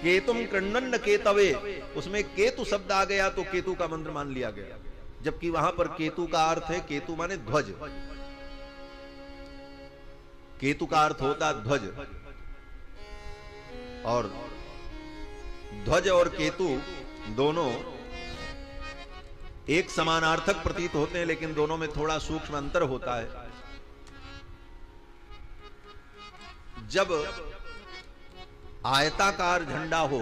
केतुम कृण्वन्न केतवे, उसमें केतु शब्द आ गया तो केतु का मंत्र मान लिया गया, जबकि वहां पर केतु का अर्थ है, केतु माने ध्वज, केतु का अर्थ होता ध्वज, और ध्वज और केतु दोनों एक समानार्थक प्रतीत होते हैं, लेकिन दोनों में थोड़ा सूक्ष्म अंतर होता है। जब आयताकार झंडा हो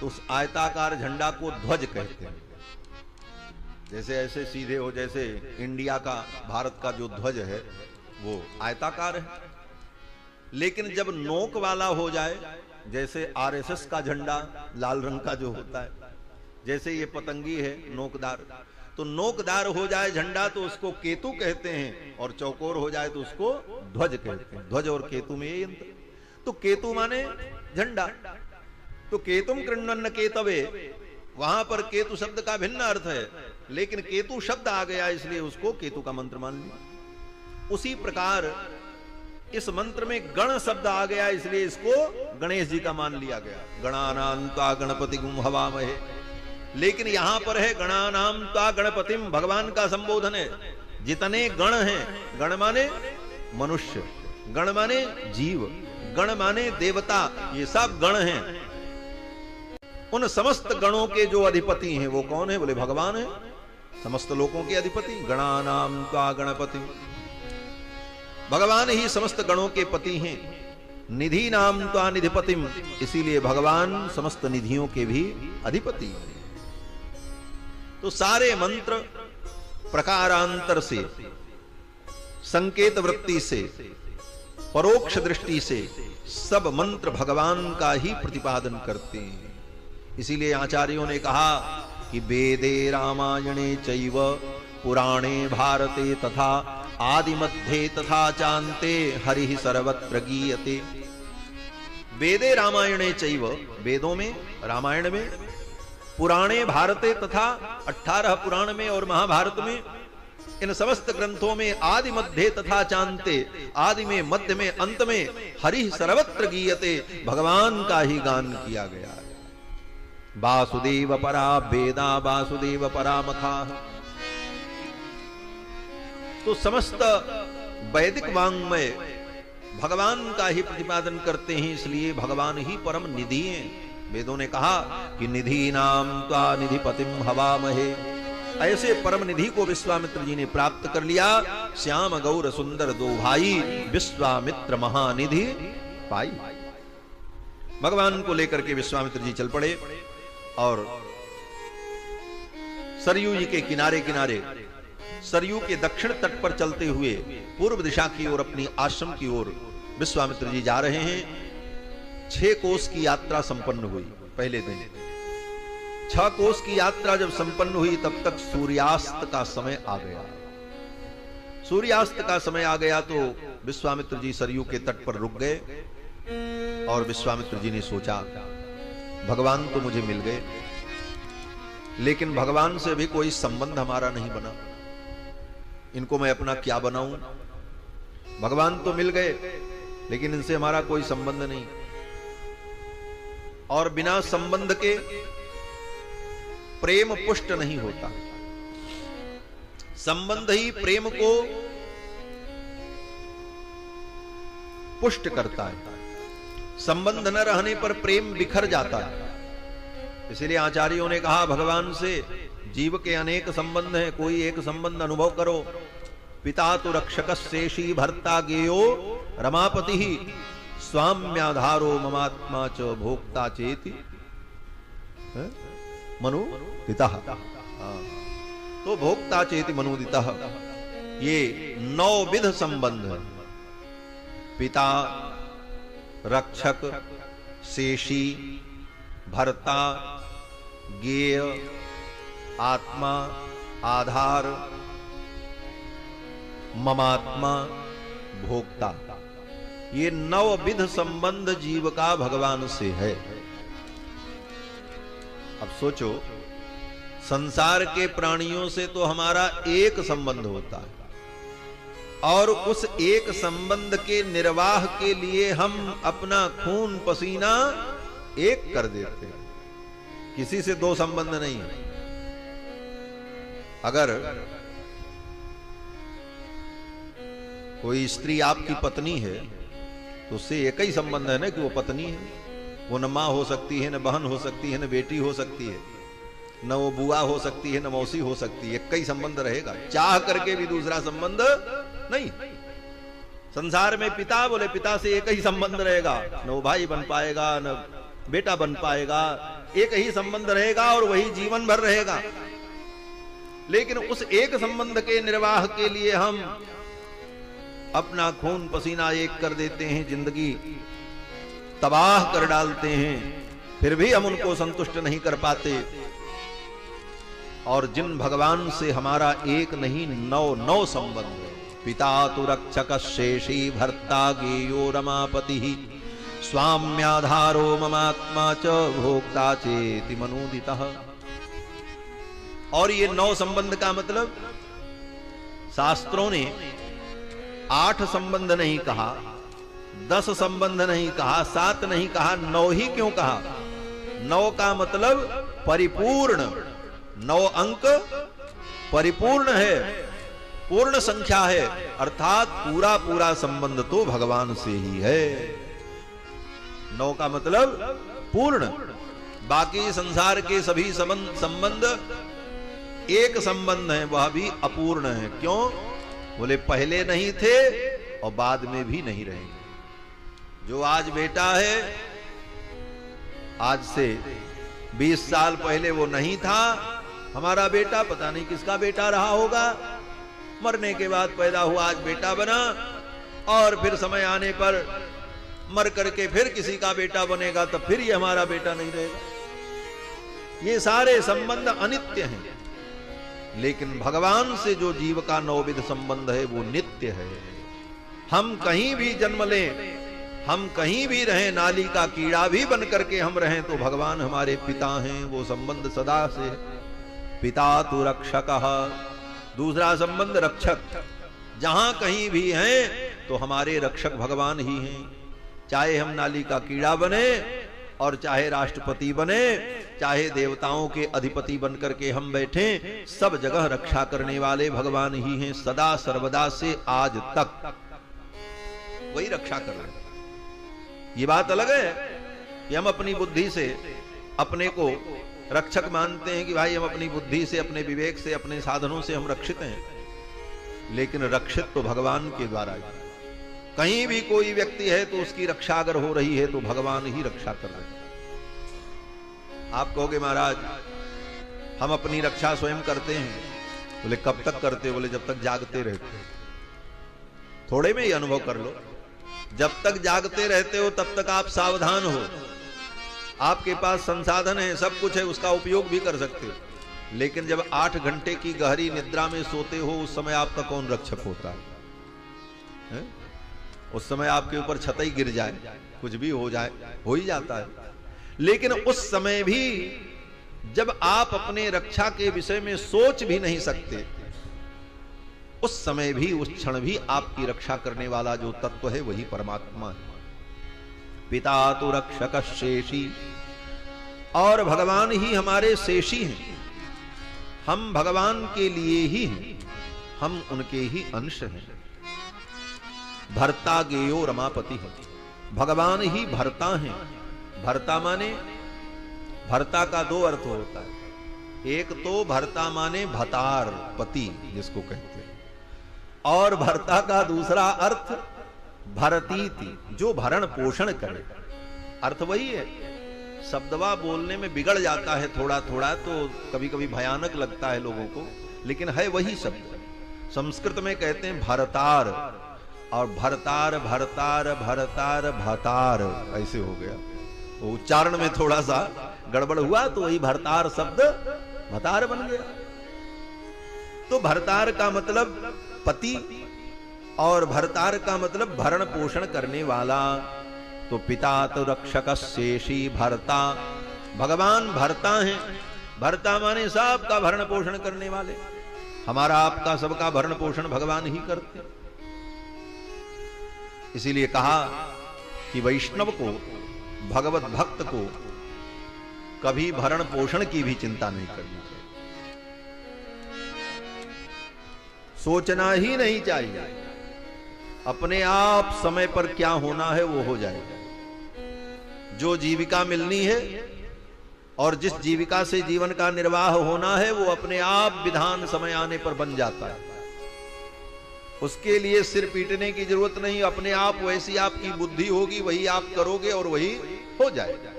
तो उस आयताकार झंडा को ध्वज कहते हैं, जैसे ऐसे सीधे हो, जैसे इंडिया का, भारत का जो ध्वज है वो आयताकार है। लेकिन जब नोक वाला हो जाए, जैसे आरएसएस का झंडा लाल रंग का जो होता है, जैसे ये पतंगी है नोकदार, तो नोकदार हो जाए झंडा तो उसको केतु कहते हैं, और चौकोर हो जाए तो उसको ध्वज कहते हैं। ध्वज और केतु में यही अंतर। तो केतु माने झंडा, तो केतुम कृण्वन्न केतवे, वहां पर केतु शब्द का भिन्न अर्थ है, लेकिन केतु शब्द आ गया इसलिए उसको केतु का मंत्र मान लिया। उसी प्रकार इस मंत्र में गण शब्द आ गया, इसलिए इसको गणेश जी का मान लिया गया। गणानां त्वा गणपतिगुम हवामहे, लेकिन यहां पर है गणानां त्वा गणपतिम, भगवान का संबोधन है। जितने गण हैं, गण माने मनुष्य, गण माने जीव, गण माने देवता, ये सब गण हैं। उन समस्त गणों के जो अधिपति हैं वो कौन है? बोले भगवान है, समस्त लोगों के अधिपति। गणानां त्वा गणपति, भगवान ही समस्त गणों के पति हैं। निधि नाम त्वा निधिपतिम, इसीलिए भगवान समस्त निधियों के भी अधिपति हैं। तो सारे मंत्र प्रकारांतर से, संकेत वृत्ति से, परोक्ष दृष्टि से सब मंत्र भगवान का ही प्रतिपादन करते हैं। इसीलिए आचार्यों ने कहा कि वेदे रामायणे चैव पुराणे भारते तथा आदि मध्य तथा चान्ते हरिः सर्वत्र गीयते। वेदे रामायणे चैव, वेदों में, रामायण में, पुराणे भारते तथा 18 पुराण में और महाभारत में, इन समस्त ग्रंथों में आदि मध्य तथा चान्ते, आदि में, मध्य में, अंत में हरिः सर्वत्र गीयते, भगवान का ही गान किया गया है। वासुदेव परा वेदा वासुदेव परामखा। तो समस्त वैदिक वाङ्मय भगवान का ही प्रतिपादन करते हैं, इसलिए भगवान ही परम निधि हैं। वेदों ने कहा कि निधि नाम त्वा निधिपतिम हवामहे, ऐसे परम निधि को विश्वामित्र जी ने प्राप्त कर लिया। श्याम गौर सुंदर दो भाई, विश्वामित्र महानिधि पाई। भगवान को लेकर के विश्वामित्र जी चल पड़े और सरयू जी के किनारे किनारे, सरयू के दक्षिण तट पर चलते हुए पूर्व दिशा की ओर, अपनी आश्रम की ओर विश्वामित्र जी जा रहे हैं। 6 कोस की यात्रा संपन्न हुई पहले दिन। 6 कोस की यात्रा जब संपन्न हुई तब तक सूर्यास्त का समय आ गया। सूर्यास्त का समय आ गया तो विश्वामित्र जी सरयू के तट पर रुक गए और विश्वामित्र जी ने सोचा, भगवान तो मुझे मिल गए, लेकिन भगवान से भी कोई संबंध हमारा नहीं बना, इनको मैं अपना क्या बनाऊं? भगवान तो मिल गए लेकिन इनसे हमारा कोई संबंध नहीं, और बिना संबंध के प्रेम पुष्ट नहीं होता। संबंध ही प्रेम को पुष्ट करता है। संबंध न रहने पर प्रेम बिखर जाता है। इसलिए आचार्यों ने कहा, भगवान से जीव के अनेक संबंध हैं, कोई एक संबंध अनुभव करो। पिता तो रक्षक शेषी भर्ता गेयो रमापति ही स्वाम्याधारो ममात्मा च भोक्ता चेति मनुदिता। तो भोक्ता चेति मनुदिता, ये 9 विध संबंध है। पिता, रक्षक, शेषी, भर्ता, गेय, आत्मा, आधार, ममात्मा, भोक्ता, ये 9 विध संबंध जीव का भगवान से है। अब सोचो, संसार के प्राणियों से तो हमारा एक संबंध होता है, और उस एक संबंध के निर्वाह के लिए हम अपना खून पसीना एक कर देते हैं, किसी से दो संबंध नहीं है। अगर कोई स्त्री आपकी पत्नी है तो उससे एक ही संबंध है ना कि वो पत्नी है। वो न मां हो सकती है, न बहन हो सकती है, न बेटी हो सकती है, न वो बुआ हो सकती है, न मौसी हो सकती है। एक ही संबंध रहेगा, चाह करके भी दूसरा संबंध नहीं। संसार में पिता बोले पिता से एक ही संबंध रहेगा, न वो भाई बन पाएगा, न बेटा बन पाएगा। एक ही संबंध रहेगा और वही जीवन भर रहेगा। लेकिन उस एक संबंध के निर्वाह के लिए हम अपना खून पसीना एक कर देते हैं, जिंदगी तबाह कर डालते हैं, फिर भी हम उनको संतुष्ट नहीं कर पाते। और जिन भगवान से हमारा एक नहीं 9 संबंध है। पिता तो रक्षक शेषी भर्ता गेयो रमापति स्वाम्याधारो ममात्मा च भोक्ता चेति मनोदितः। और ये 9 संबंध का मतलब शास्त्रों ने 8 संबंध नहीं कहा, 10 संबंध नहीं कहा, 7 नहीं कहा, 9 ही क्यों कहा? 9 का मतलब परिपूर्ण, 9 अंक परिपूर्ण है, पूर्ण संख्या है, अर्थात पूरा पूरा संबंध तो भगवान से ही है। 9 का मतलब पूर्ण। बाकी संसार के सभी संबंध एक संबंध है, वह भी अपूर्ण है। क्यों? बोले पहले नहीं थे और बाद में भी नहीं रहेंगे। जो आज बेटा है, आज से 20 साल पहले वो नहीं था हमारा बेटा, पता नहीं किसका बेटा रहा होगा। मरने के बाद पैदा हुआ, आज बेटा बना, और फिर समय आने पर मर करके फिर किसी का बेटा बनेगा, तो फिर ये हमारा बेटा नहीं रहेगा। ये सारे संबंध अनित्य हैं। लेकिन भगवान से जो जीव का 9 विध संबंध है वो नित्य है। हम कहीं भी जन्म लें, हम कहीं भी रहें, नाली का कीड़ा भी बन करके हम रहें, तो भगवान हमारे पिता हैं। वो संबंध सदा से पिता तो रक्षकः। दूसरा संबंध रक्षक। जहां कहीं भी हैं तो हमारे रक्षक भगवान ही हैं। चाहे हम नाली का कीड़ा बने और चाहे राष्ट्रपति बने, चाहे देवताओं के अधिपति बनकर के हम बैठे, सब जगह रक्षा करने वाले भगवान ही हैं। सदा सर्वदा से आज तक वही रक्षा कर रहे हैं। ये बात अलग है कि हम अपनी बुद्धि से अपने को रक्षक मानते हैं कि भाई हम अपनी बुद्धि से, अपने विवेक से, अपने साधनों से हम रक्षित हैं। लेकिन रक्षित तो भगवान के द्वारा है। कहीं भी कोई व्यक्ति है तो उसकी रक्षा अगर हो रही है तो भगवान ही रक्षा कर रहे हैं। आप कहोगे महाराज हम अपनी रक्षा स्वयं करते हैं। बोले कब तक करते? बोले जब तक जागते रहते। थोड़े में ही अनुभव कर लो। जब तक जागते रहते हो तब तक आप सावधान हो। आपके पास संसाधन है, सब कुछ है, उसका उपयोग भी कर सकते हो। लेकिन जब 8 घंटे की गहरी निद्रा में सोते हो, उस समय आपका कौन रक्षक होता है? उस समय आपके ऊपर छतई गिर जाए, कुछ भी हो जाए, हो ही जाता है। लेकिन उस समय भी जब आप अपने रक्षा के विषय में सोच भी नहीं सकते, उस समय भी, उस क्षण भी आपकी रक्षा करने वाला जो तत्व है वही परमात्मा है। पिता तो रक्षक शेषी। और भगवान ही हमारे शेषी हैं। हम भगवान के लिए ही हैं, हम उनके ही अंश हैं। भर्ता गेयो रमापति है। भगवान ही भर्ता हैं। भर्ता माने, भर्ता का 2 अर्थ होता है। एक तो भर्ता माने भतार, पति जिसको कहते हैं, और भर्ता का दूसरा अर्थ भरतीति, जो भरण पोषण करे। अर्थ वही है। शब्दवा बोलने में बिगड़ जाता है थोड़ा थोड़ा, तो कभी कभी भयानक लगता है लोगों को, लेकिन है वही शब्द। संस्कृत में कहते हैं भरतार, और भरतार भरतार भरतार भतार ऐसे हो गया। वो उच्चारण में थोड़ा सा गड़बड़ हुआ तो वही भरतार शब्द भतार बन गया। तो भरतार का मतलब पति और भरतार का मतलब भरण पोषण करने वाला। तो पिता तो रक्षक शेषी भरता। भगवान भरता हैं। भरता माने सबका भरण पोषण करने वाले। हमारा आपका सबका भरण पोषण भगवान ही करते। इसीलिए कहा कि वैष्णव को भगवत भक्त को कभी भरण पोषण की भी चिंता नहीं करनी चाहिए, सोचना ही नहीं चाहिए। अपने आप समय पर क्या होना है वो हो जाएगा। जो जीविका मिलनी है और जिस जीविका से जीवन का निर्वाह होना है वो अपने आप विधान समय आने पर बन जाता है। उसके लिए सिर पीटने की जरूरत नहीं, अपने आप वैसी आपकी बुद्धि होगी, वही आप करोगे और वही हो जाएगा।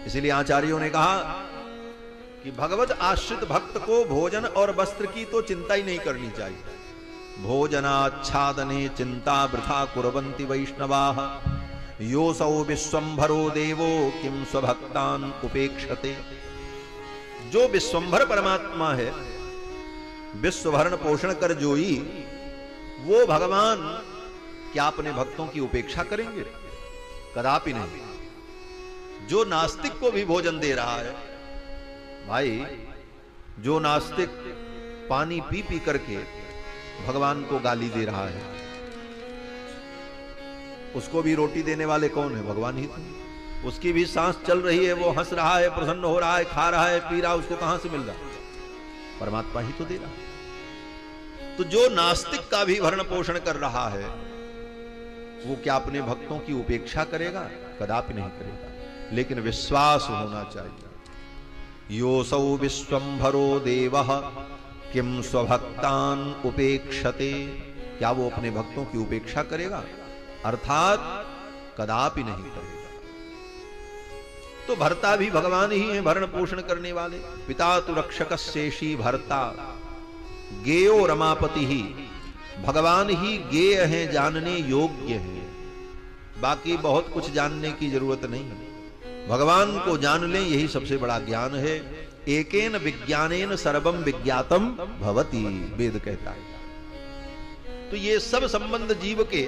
इसीलिए आचार्यों ने कहा कि भगवत आश्रित भक्त को भोजन और वस्त्र की तो चिंता ही नहीं करनी चाहिए। भोजनाच्छादने चिंता वृथा कुर्वन्ति वैष्णवाः, योऽसौ विश्वम्भरो देवो किं स्वभक्तान् उपेक्षते। जो विश्वम्भर परमात्मा है, विश्व भरण पोषण कर जोई, वो भगवान क्या अपने भक्तों की उपेक्षा करेंगे? कदापि नहीं। जो नास्तिक को भी भोजन दे रहा है, भाई जो नास्तिक पानी पी पी करके भगवान को गाली दे रहा है, उसको भी रोटी देने वाले कौन है? भगवान ही तो। उसकी भी सांस चल रही है, वो हंस रहा है, प्रसन्न हो रहा है, खा रहा है, पी रहा है, उसको कहां से मिल रहा? परमात्मा ही तो दे रहा है। तो जो नास्तिक का भी भरण पोषण कर रहा है, वो क्या अपने भक्तों की उपेक्षा करेगा? कदापि नहीं करेगा। लेकिन विश्वास होना चाहिए। योऽसौ विश्वम्भरो देवः किं स्वभक्तान् उपेक्षते। क्या वो अपने भक्तों की उपेक्षा करेगा? अर्थात कदापि नहीं करेगा। तो भर्ता भी भगवान ही है, भरण पोषण करने वाले। पिता तु रक्षकस्येषि भर्ता गेयो रमापति ही। भगवान ही गेय है, जानने योग्य है। बाकी बहुत कुछ जानने की जरूरत नहीं। भगवान को जान लें, यही सबसे बड़ा ज्ञान है। एकेन विज्ञानेन सर्वम विज्ञातम भवति, वेद कहता है। तो ये सब संबंध जीव के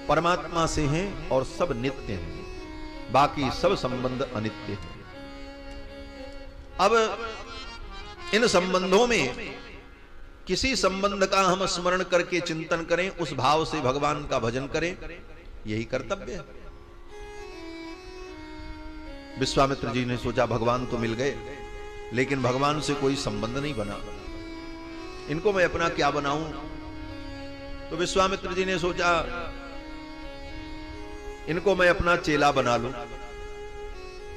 परमात्मा से हैं और सब नित्य हैं, बाकी सब संबंध अनित्य हैं। अब इन संबंधों में किसी संबंध का हम स्मरण करके चिंतन करें, उस भाव से भगवान का भजन करें, यही कर्तव्य है। विश्वामित्र जी ने सोचा भगवान तो मिल गए, लेकिन भगवान से कोई संबंध नहीं बना, इनको मैं अपना क्या बनाऊं? तो विश्वामित्र जी ने सोचा इनको मैं अपना चेला बना लूं,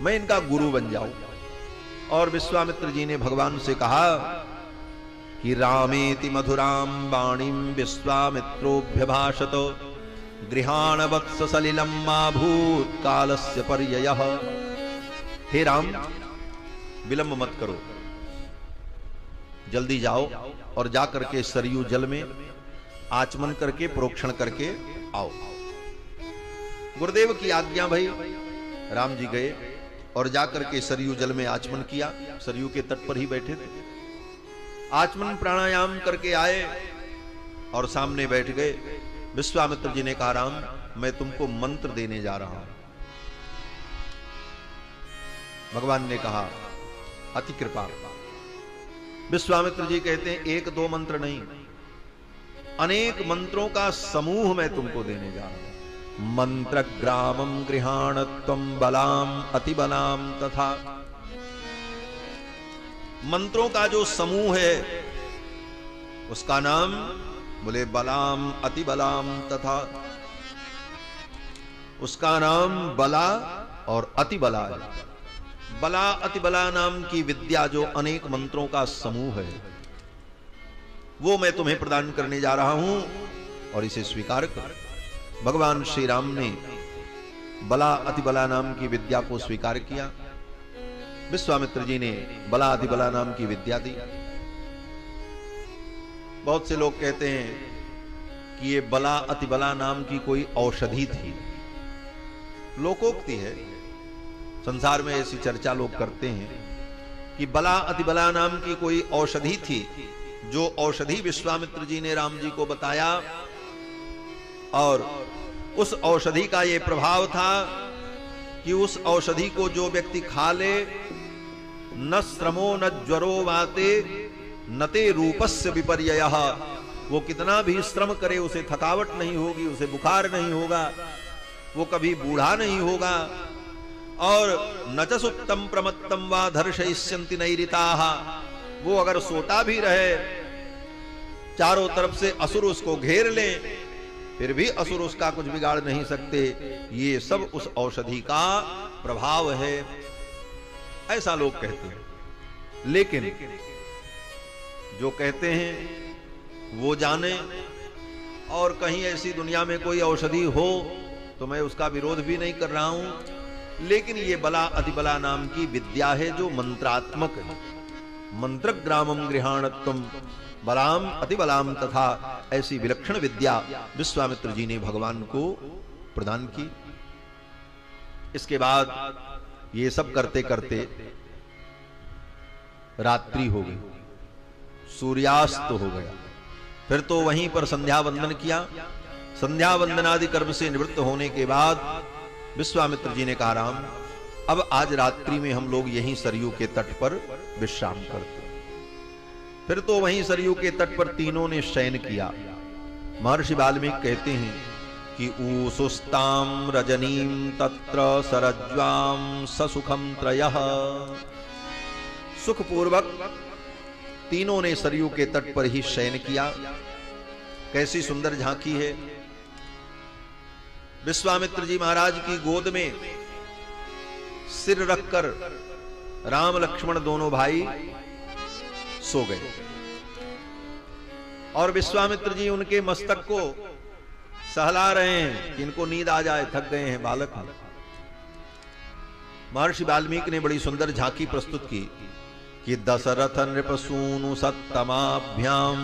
मैं इनका गुरु बन जाऊं। और विश्वामित्र जी ने भगवान से कहा कि रामेति मधुराम वाणीम विश्वामित्रोभ्यभाषत, गृहाण वत्स सलिलम मा भूत कालस्य पर्ययः। हे राम, विलंब मत करो, जल्दी जाओ और जाकर के सरयू जल में आचमन करके प्रोक्षण करके आओ। गुरुदेव की आज्ञा भई। राम जी गए और जाकर के सरयू जल में आचमन किया। सरयू के तट पर ही बैठे थे, आचमन प्राणायाम करके आए और सामने बैठ गए। विश्वामित्र जी ने कहा राम, मैं तुमको मंत्र देने जा रहा हूं। भगवान ने कहा अति कृपा। विश्वामित्र जी कहते हैं एक दो मंत्र नहीं, अनेक मंत्रों का समूह मैं तुमको देने जा रहा हूं। मंत्र ग्रामम गृहाण त्वं बलाम अति बलाम तथा। मंत्रों का जो समूह है उसका नाम बोले बलाम अति बलाम तथा, उसका नाम बला और अति बला है। बला अति बला नाम की विद्या जो अनेक मंत्रों का समूह है, वो मैं तुम्हें प्रदान करने जा रहा हूं और इसे स्वीकार कर। भगवान श्री राम ने बला अति बला नाम की विद्या को स्वीकार किया। विश्वामित्र जी ने बला अति बला नाम की विद्या दी। बहुत से लोग कहते हैं कि ये बला अति बला नाम की कोई औषधि थी, लोकोक्ति है। संसार में ऐसी चर्चा लोग करते हैं कि बला अति बला नाम की कोई औषधि थी, जो औषधि विश्वामित्र जी ने राम जी को बताया, और उस औषधि का ये प्रभाव था कि उस औषधि को जो व्यक्ति खा ले, न श्रमो न ज्वरो वाते न ते रूपस्य विपर्ययः, वो कितना भी श्रम करे उसे थकावट नहीं होगी, उसे बुखार नहीं होगा, वो कभी बूढ़ा नहीं होगा। और न च सुप्तम प्रमत्तम वा धर्षयिष्यन्ति नैरिताः, वो अगर सोता भी रहे, चारों तरफ से असुर उसको घेर ले, फिर भी असुर उसका कुछ बिगाड़ नहीं सकते। ये सब उस औषधि का प्रभाव है, ऐसा लोग कहते हैं। लेकिन जो कहते हैं वो जाने, और कहीं ऐसी दुनिया में कोई औषधि हो तो मैं उसका विरोध भी नहीं कर रहा हूं। लेकिन ये बला अतिबला नाम की विद्या है जो मंत्रात्मक है। मंत्र ग्रामम गृहाणत्वम बलाम अतिबलाम तथा, ऐसी विलक्षण विद्या विश्वामित्र जी ने भगवान को प्रदान की। इसके बाद ये सब करते करते रात्रि हो गई, सूर्यास्त हो गया। फिर तो वहीं पर संध्या वंदन किया। संध्या वंदनादि कर्म से निवृत्त होने के बाद विश्वामित्र जी ने कहा, राम अब आज रात्रि में हम लोग यहीं सरयू के तट पर विश्राम करते। फिर तो वहीं सरयू के तट पर तीनों ने शयन किया। महर्षि वाल्मीकि कहते हैं कि ऊसुस्ताम रजनीम तत्र सरज्वाम ससुखम त्रयः, सुखपूर्वक तीनों ने सरयू के तट पर ही शयन किया। कैसी सुंदर झांकी है। विश्वामित्र जी महाराज की गोद में सिर रखकर राम लक्ष्मण दोनों भाई सो गए, और विश्वामित्र जी उनके मस्तक को सहला रहे हैं कि इनको नींद आ जाए, थक गए हैं बालक हैं। महर्षि वाल्मीकि ने बड़ी सुंदर झांकी प्रस्तुत की कि दशरथ नृपसूनु सत्तमाभ्याम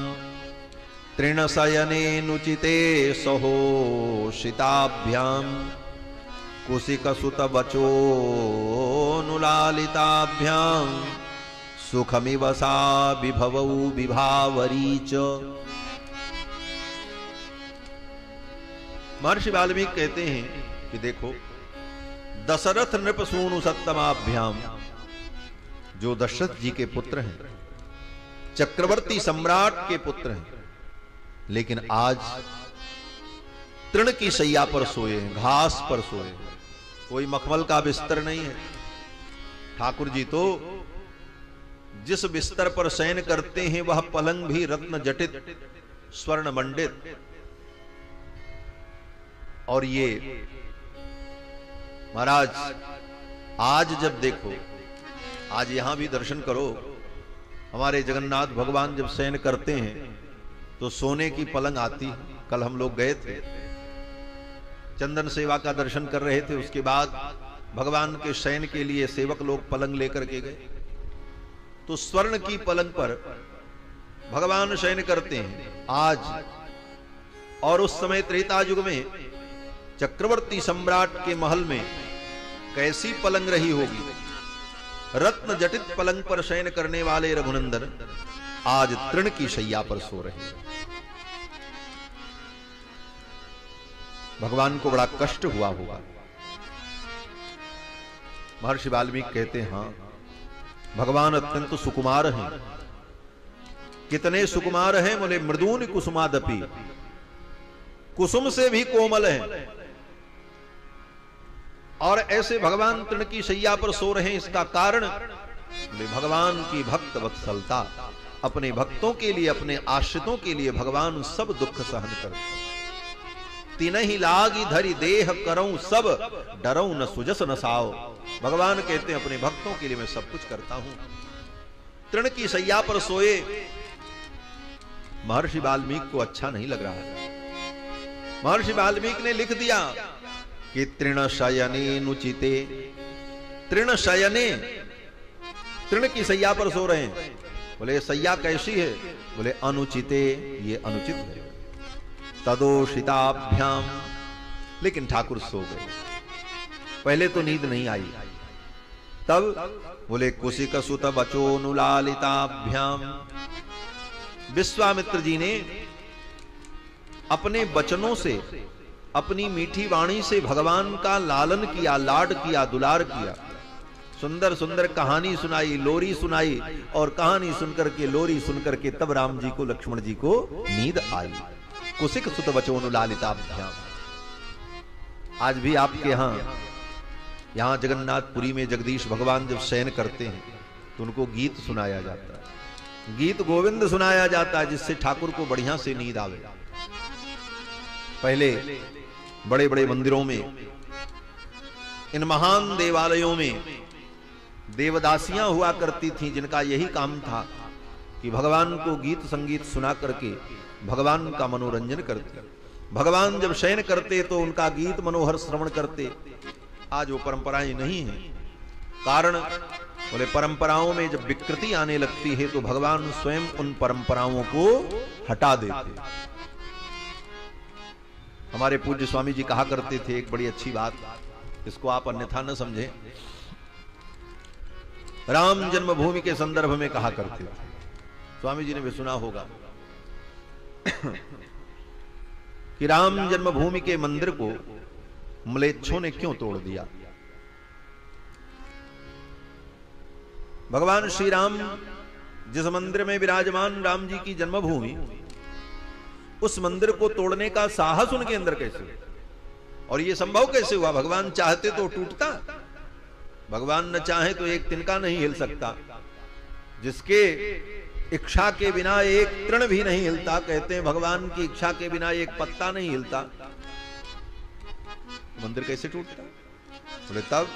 तृणशयनेनुचिते सहोषिताभ्याम कुशिकसुत वचोनुलालिताभ्याम सुखमिव सा विभवौ विभावरी च। महर्षि वाल्मीकि कहते हैं कि देखो, दशरथ नृपसूनु सत्तमाभ्याम, जो दशरथ जी के पुत्र हैं, चक्रवर्ती सम्राट के पुत्र हैं, लेकिन आज तृण की शैया पर सोए हैं, घास पर सोए हैं, कोई मखमल का बिस्तर नहीं है। ठाकुर जी तो जिस बिस्तर पर शयन करते हैं वह पलंग भी रत्न जटित स्वर्ण मंडित। और ये महाराज आज जब देखो, आज यहां भी दर्शन करो, हमारे जगन्नाथ भगवान जब शयन करते हैं तो सोने की पलंग आती। कल हम लोग गए थे, चंदन सेवा का दर्शन कर रहे थे, उसके बाद भगवान के शयन के लिए सेवक लोग पलंग लेकर के गए, तो स्वर्ण की पलंग पर भगवान शयन करते हैं आज। और उस समय त्रेता युग में चक्रवर्ती सम्राट के महल में कैसी पलंग रही होगी। रत्न जटित पलंग पर शयन करने वाले रघुनंदन आज तृण की शैया पर सो रहे हैं। भगवान को बड़ा कष्ट हुआ होगा। महर्षि वाल्मीकि कहते हैं, हाँ भगवान अत्यंत सुकुमार हैं। कितने सुकुमार हैं? बोले मृदून कुसुमादपि, कुसुम से भी कोमल हैं। और ऐसे भगवान तृण की शैया पर सो रहे हैं, इसका कारण बोले भगवान की भक्त वत्सलता। अपने भक्तों के लिए, अपने आश्रितों के लिए भगवान सब दुख सहन करते हैं। तिनहि लागी धरि देह करऊं सब, डरऊं न सुजस न साओ। भगवान कहते हैं अपने भक्तों के लिए मैं सब कुछ करता हूं। तृण की शैया पर सोए। महर्षि वाल्मीकि को अच्छा नहीं लग रहा है। महर्षि वाल्मीकि ने लिख दिया कि तृण शयने नुचिते। तृण शयने, तृण की शैया पर सो रहे हैं। बोले शैया कैसी है? बोले अनुचिते, ये अनुचित है। तदोषिताभ्याम, लेकिन ठाकुर सो गए। पहले तो नींद नहीं आई, तब बोले कुशिकसुत वचोनुलालिताभ्याम। विश्वामित्र जी ने अपने वचनों से, अपनी मीठी वाणी से भगवान का लालन किया, लाड किया, दुलार किया। सुंदर सुंदर कहानी सुनाई, लोरी सुनाई, और कहानी सुनकर के, लोरी सुनकर के तब राम जी को, लक्ष्मण जी को नींद आई। कुशिक सुत वचोनुलालिताभ्याम। आज भी आपके यहाँ जगन्नाथपुरी में जगदीश भगवान जब शयन करते हैं तो उनको गीत सुनाया जाता है, गीत गोविंद सुनाया जाता है, जिससे ठाकुर को बढ़िया से नींद आवे। पहले बड़े बड़े मंदिरों में, इन महान देवालयों में देवदासियां हुआ करती थीं, जिनका यही काम था कि भगवान को गीत संगीत सुना करके भगवान का मनोरंजन करते। भगवान जब शयन करते तो उनका गीत मनोहर श्रवण करते। आज वो परंपराएं नहीं है। कारण बोले परंपराओं में जब विकृति आने लगती है तो भगवान स्वयं उन परंपराओं को हटा देते। हमारे पूज्य स्वामी जी कहा करते थे एक बड़ी अच्छी बात, इसको आप अन्यथा न समझें। राम जन्मभूमि के संदर्भ में कहा करते थे, स्वामी जी ने भी सुना होगा कि राम जन्मभूमि के मंदिर को म्लेच्छों ने क्यों तोड़ दिया। भगवान श्री राम जिस मंदिर में विराजमान, राम जी की जन्मभूमि, उस मंदिर को तोड़ने का साहस उनके अंदर कैसे हुआ? और यह संभव कैसे हुआ? भगवान चाहते तो टूटता, भगवान न चाहे तो एक तिनका नहीं हिल सकता। जिसके इच्छा के बिना एक तृण भी नहीं हिलता, कहते हैं भगवान की इच्छा के बिना एक पत्ता नहीं हिलता, मंदिर कैसे टूटता? बोले तब,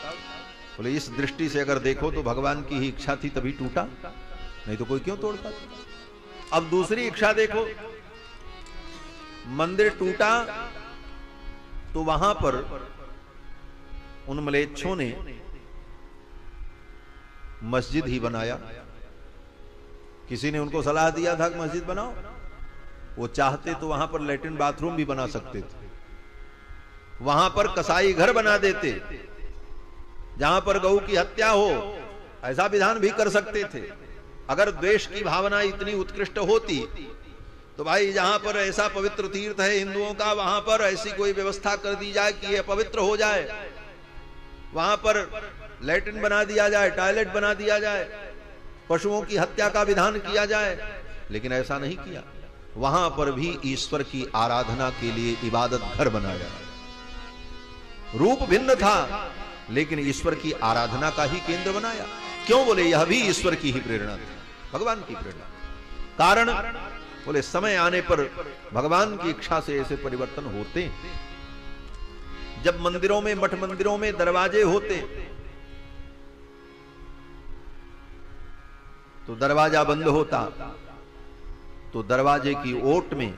बोले इस दृष्टि से अगर देखो तो भगवान की ही इच्छा थी तभी टूटा, नहीं तो कोई क्यों तोड़ता। अब दूसरी इच्छा देखो, मंदिर टूटा तो वहां पर उन म्लेच्छों ने मस्जिद ही बनाया। किसी ने उनको सलाह दिया था कि मस्जिद बनाओ, वो चाहते तो वहां पर लैट्रिन बाथरूम भी बना सकते थे, वहां पर कसाई घर बना देते, जहां पर गऊ की हत्या हो, ऐसा विधान भी कर सकते थे। अगर द्वेष की भावना इतनी उत्कृष्ट होती तो भाई जहां पर ऐसा पवित्र तीर्थ है हिंदुओं का, वहां पर ऐसी कोई व्यवस्था कर दी जाए कि यह पवित्र हो जाए, वहां पर लैट्रिन बना दिया जाए, टॉयलेट बना दिया जाए, पशुओं की हत्या का विधान किया जाए। लेकिन ऐसा नहीं किया, वहां पर भी ईश्वर की आराधना के लिए इबादत घर बनाया। रूप भिन्न था लेकिन ईश्वर की आराधना का ही केंद्र बनाया। क्यों? बोले यह भी ईश्वर की ही प्रेरणा थी, भगवान की प्रेरणा। कारण बोले समय आने पर भगवान की इच्छा से ऐसे परिवर्तन होते हैं। जब मंदिरों में, मठ मंदिरों में दरवाजे होते तो दरवाजा बंद होता, तो दरवाजे की ओट में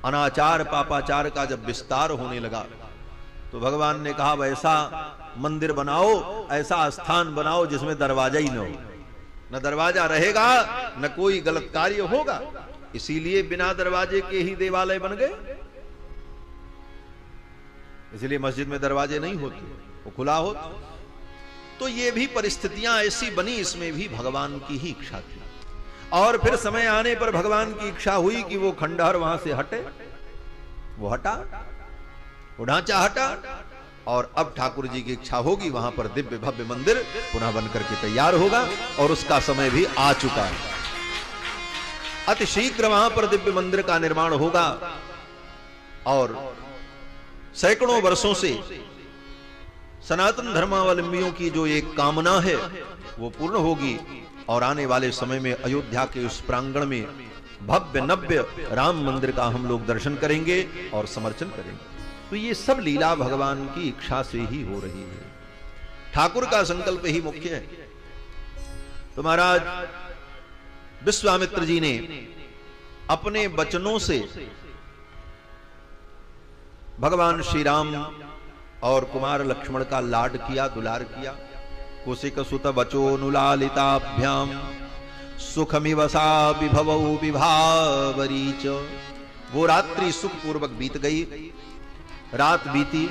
अनाचार पापाचार का जब विस्तार होने लगा तो भगवान ने कहा वैसा मंदिर बनाओ, ऐसा स्थान बनाओ जिसमें दरवाजा ही न हो, न दरवाजा रहेगा न कोई गलत कार्य होगा। इसीलिए बिना दरवाजे के ही देवालय बन गए। इसलिए मस्जिद में दरवाजे नहीं होते, वो खुला होता। तो ये भी परिस्थितियां ऐसी बनी, इसमें भी भगवान की ही इच्छा थी। और फिर समय आने पर भगवान की इच्छा हुई कि वो खंडहर वहां से हटे, वो हटा, वो ढांचा हटा, और अब ठाकुर जी की इच्छा होगी वहां पर दिव्य भव्य मंदिर पुनः बनकर के तैयार होगा, और उसका समय भी आ चुका है। अति शीघ्र वहां पर दिव्य मंदिर का निर्माण होगा और सैकड़ों वर्षों से सनातन धर्मावलंबियों की जो एक कामना है वो पूर्ण होगी, और आने वाले समय में अयोध्या के उस प्रांगण में भव्य नव्य राम मंदिर का हम लोग दर्शन करेंगे और समर्चन करेंगे। तो ये सब लीला भगवान की इच्छा से ही हो रही है, ठाकुर का संकल्प ही मुख्य है। तो महाराज विश्वामित्र जी ने अपने वचनों से भगवान श्री राम और कुमार लक्ष्मण का लाड किया, दुलार किया। कुशिक सुत वचोनुलालिताभ्याम सुखमिवसा विभवौ विभावरीच। वो रात्रि सुख पूर्वक बीत गई। रात बीती,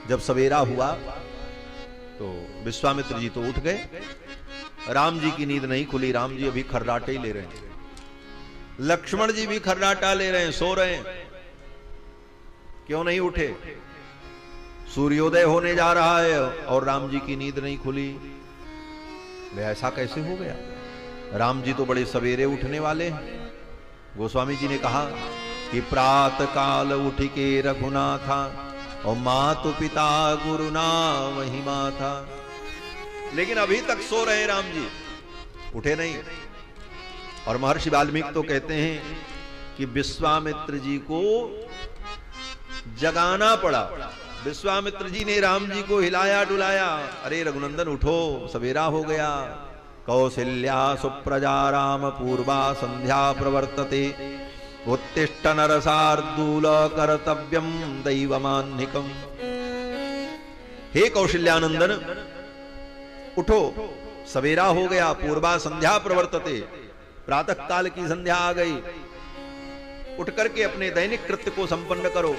जब सवेरा हुआ तो विश्वामित्र जी तो उठ गए, राम जी की नींद नहीं खुली। राम जी अभी खर्राटे ही ले रहे हैं, लक्ष्मण जी भी खर्राटा ले रहे हैं, सो रहे हैं। क्यों नहीं उठे? सूर्योदय होने जा रहा है और राम जी की नींद नहीं खुली। ऐसा कैसे हो गया? राम जी तो बड़े सवेरे उठने वाले हैं। गोस्वामी जी ने कहा कि प्रात काल उठ के रघुनाथा और मातु पिता गुरु नाम ही माथा। लेकिन अभी तक सो रहे राम जी, उठे नहीं। और महर्षि वाल्मीकि तो कहते हैं कि विश्वामित्र जी को जगाना पड़ा। विश्वामित्र जी ने राम जी को हिलाया डुलाया, अरे रघुनंदन उठो, सवेरा हो गया। कौसल्या सुप्रजा राम पूर्वा संध्या प्रवर्तते, उत्तिष्ठ नरसार्दूल कर्तव्यम दैवमान्निकम। हे कौशल्यानंदन उठो, सवेरा हो गया। पूर्वा संध्या प्रवर्तते, प्रातः काल की संध्या आ गई। उठ करके अपने दैनिक कृत्य को संपन्न करो।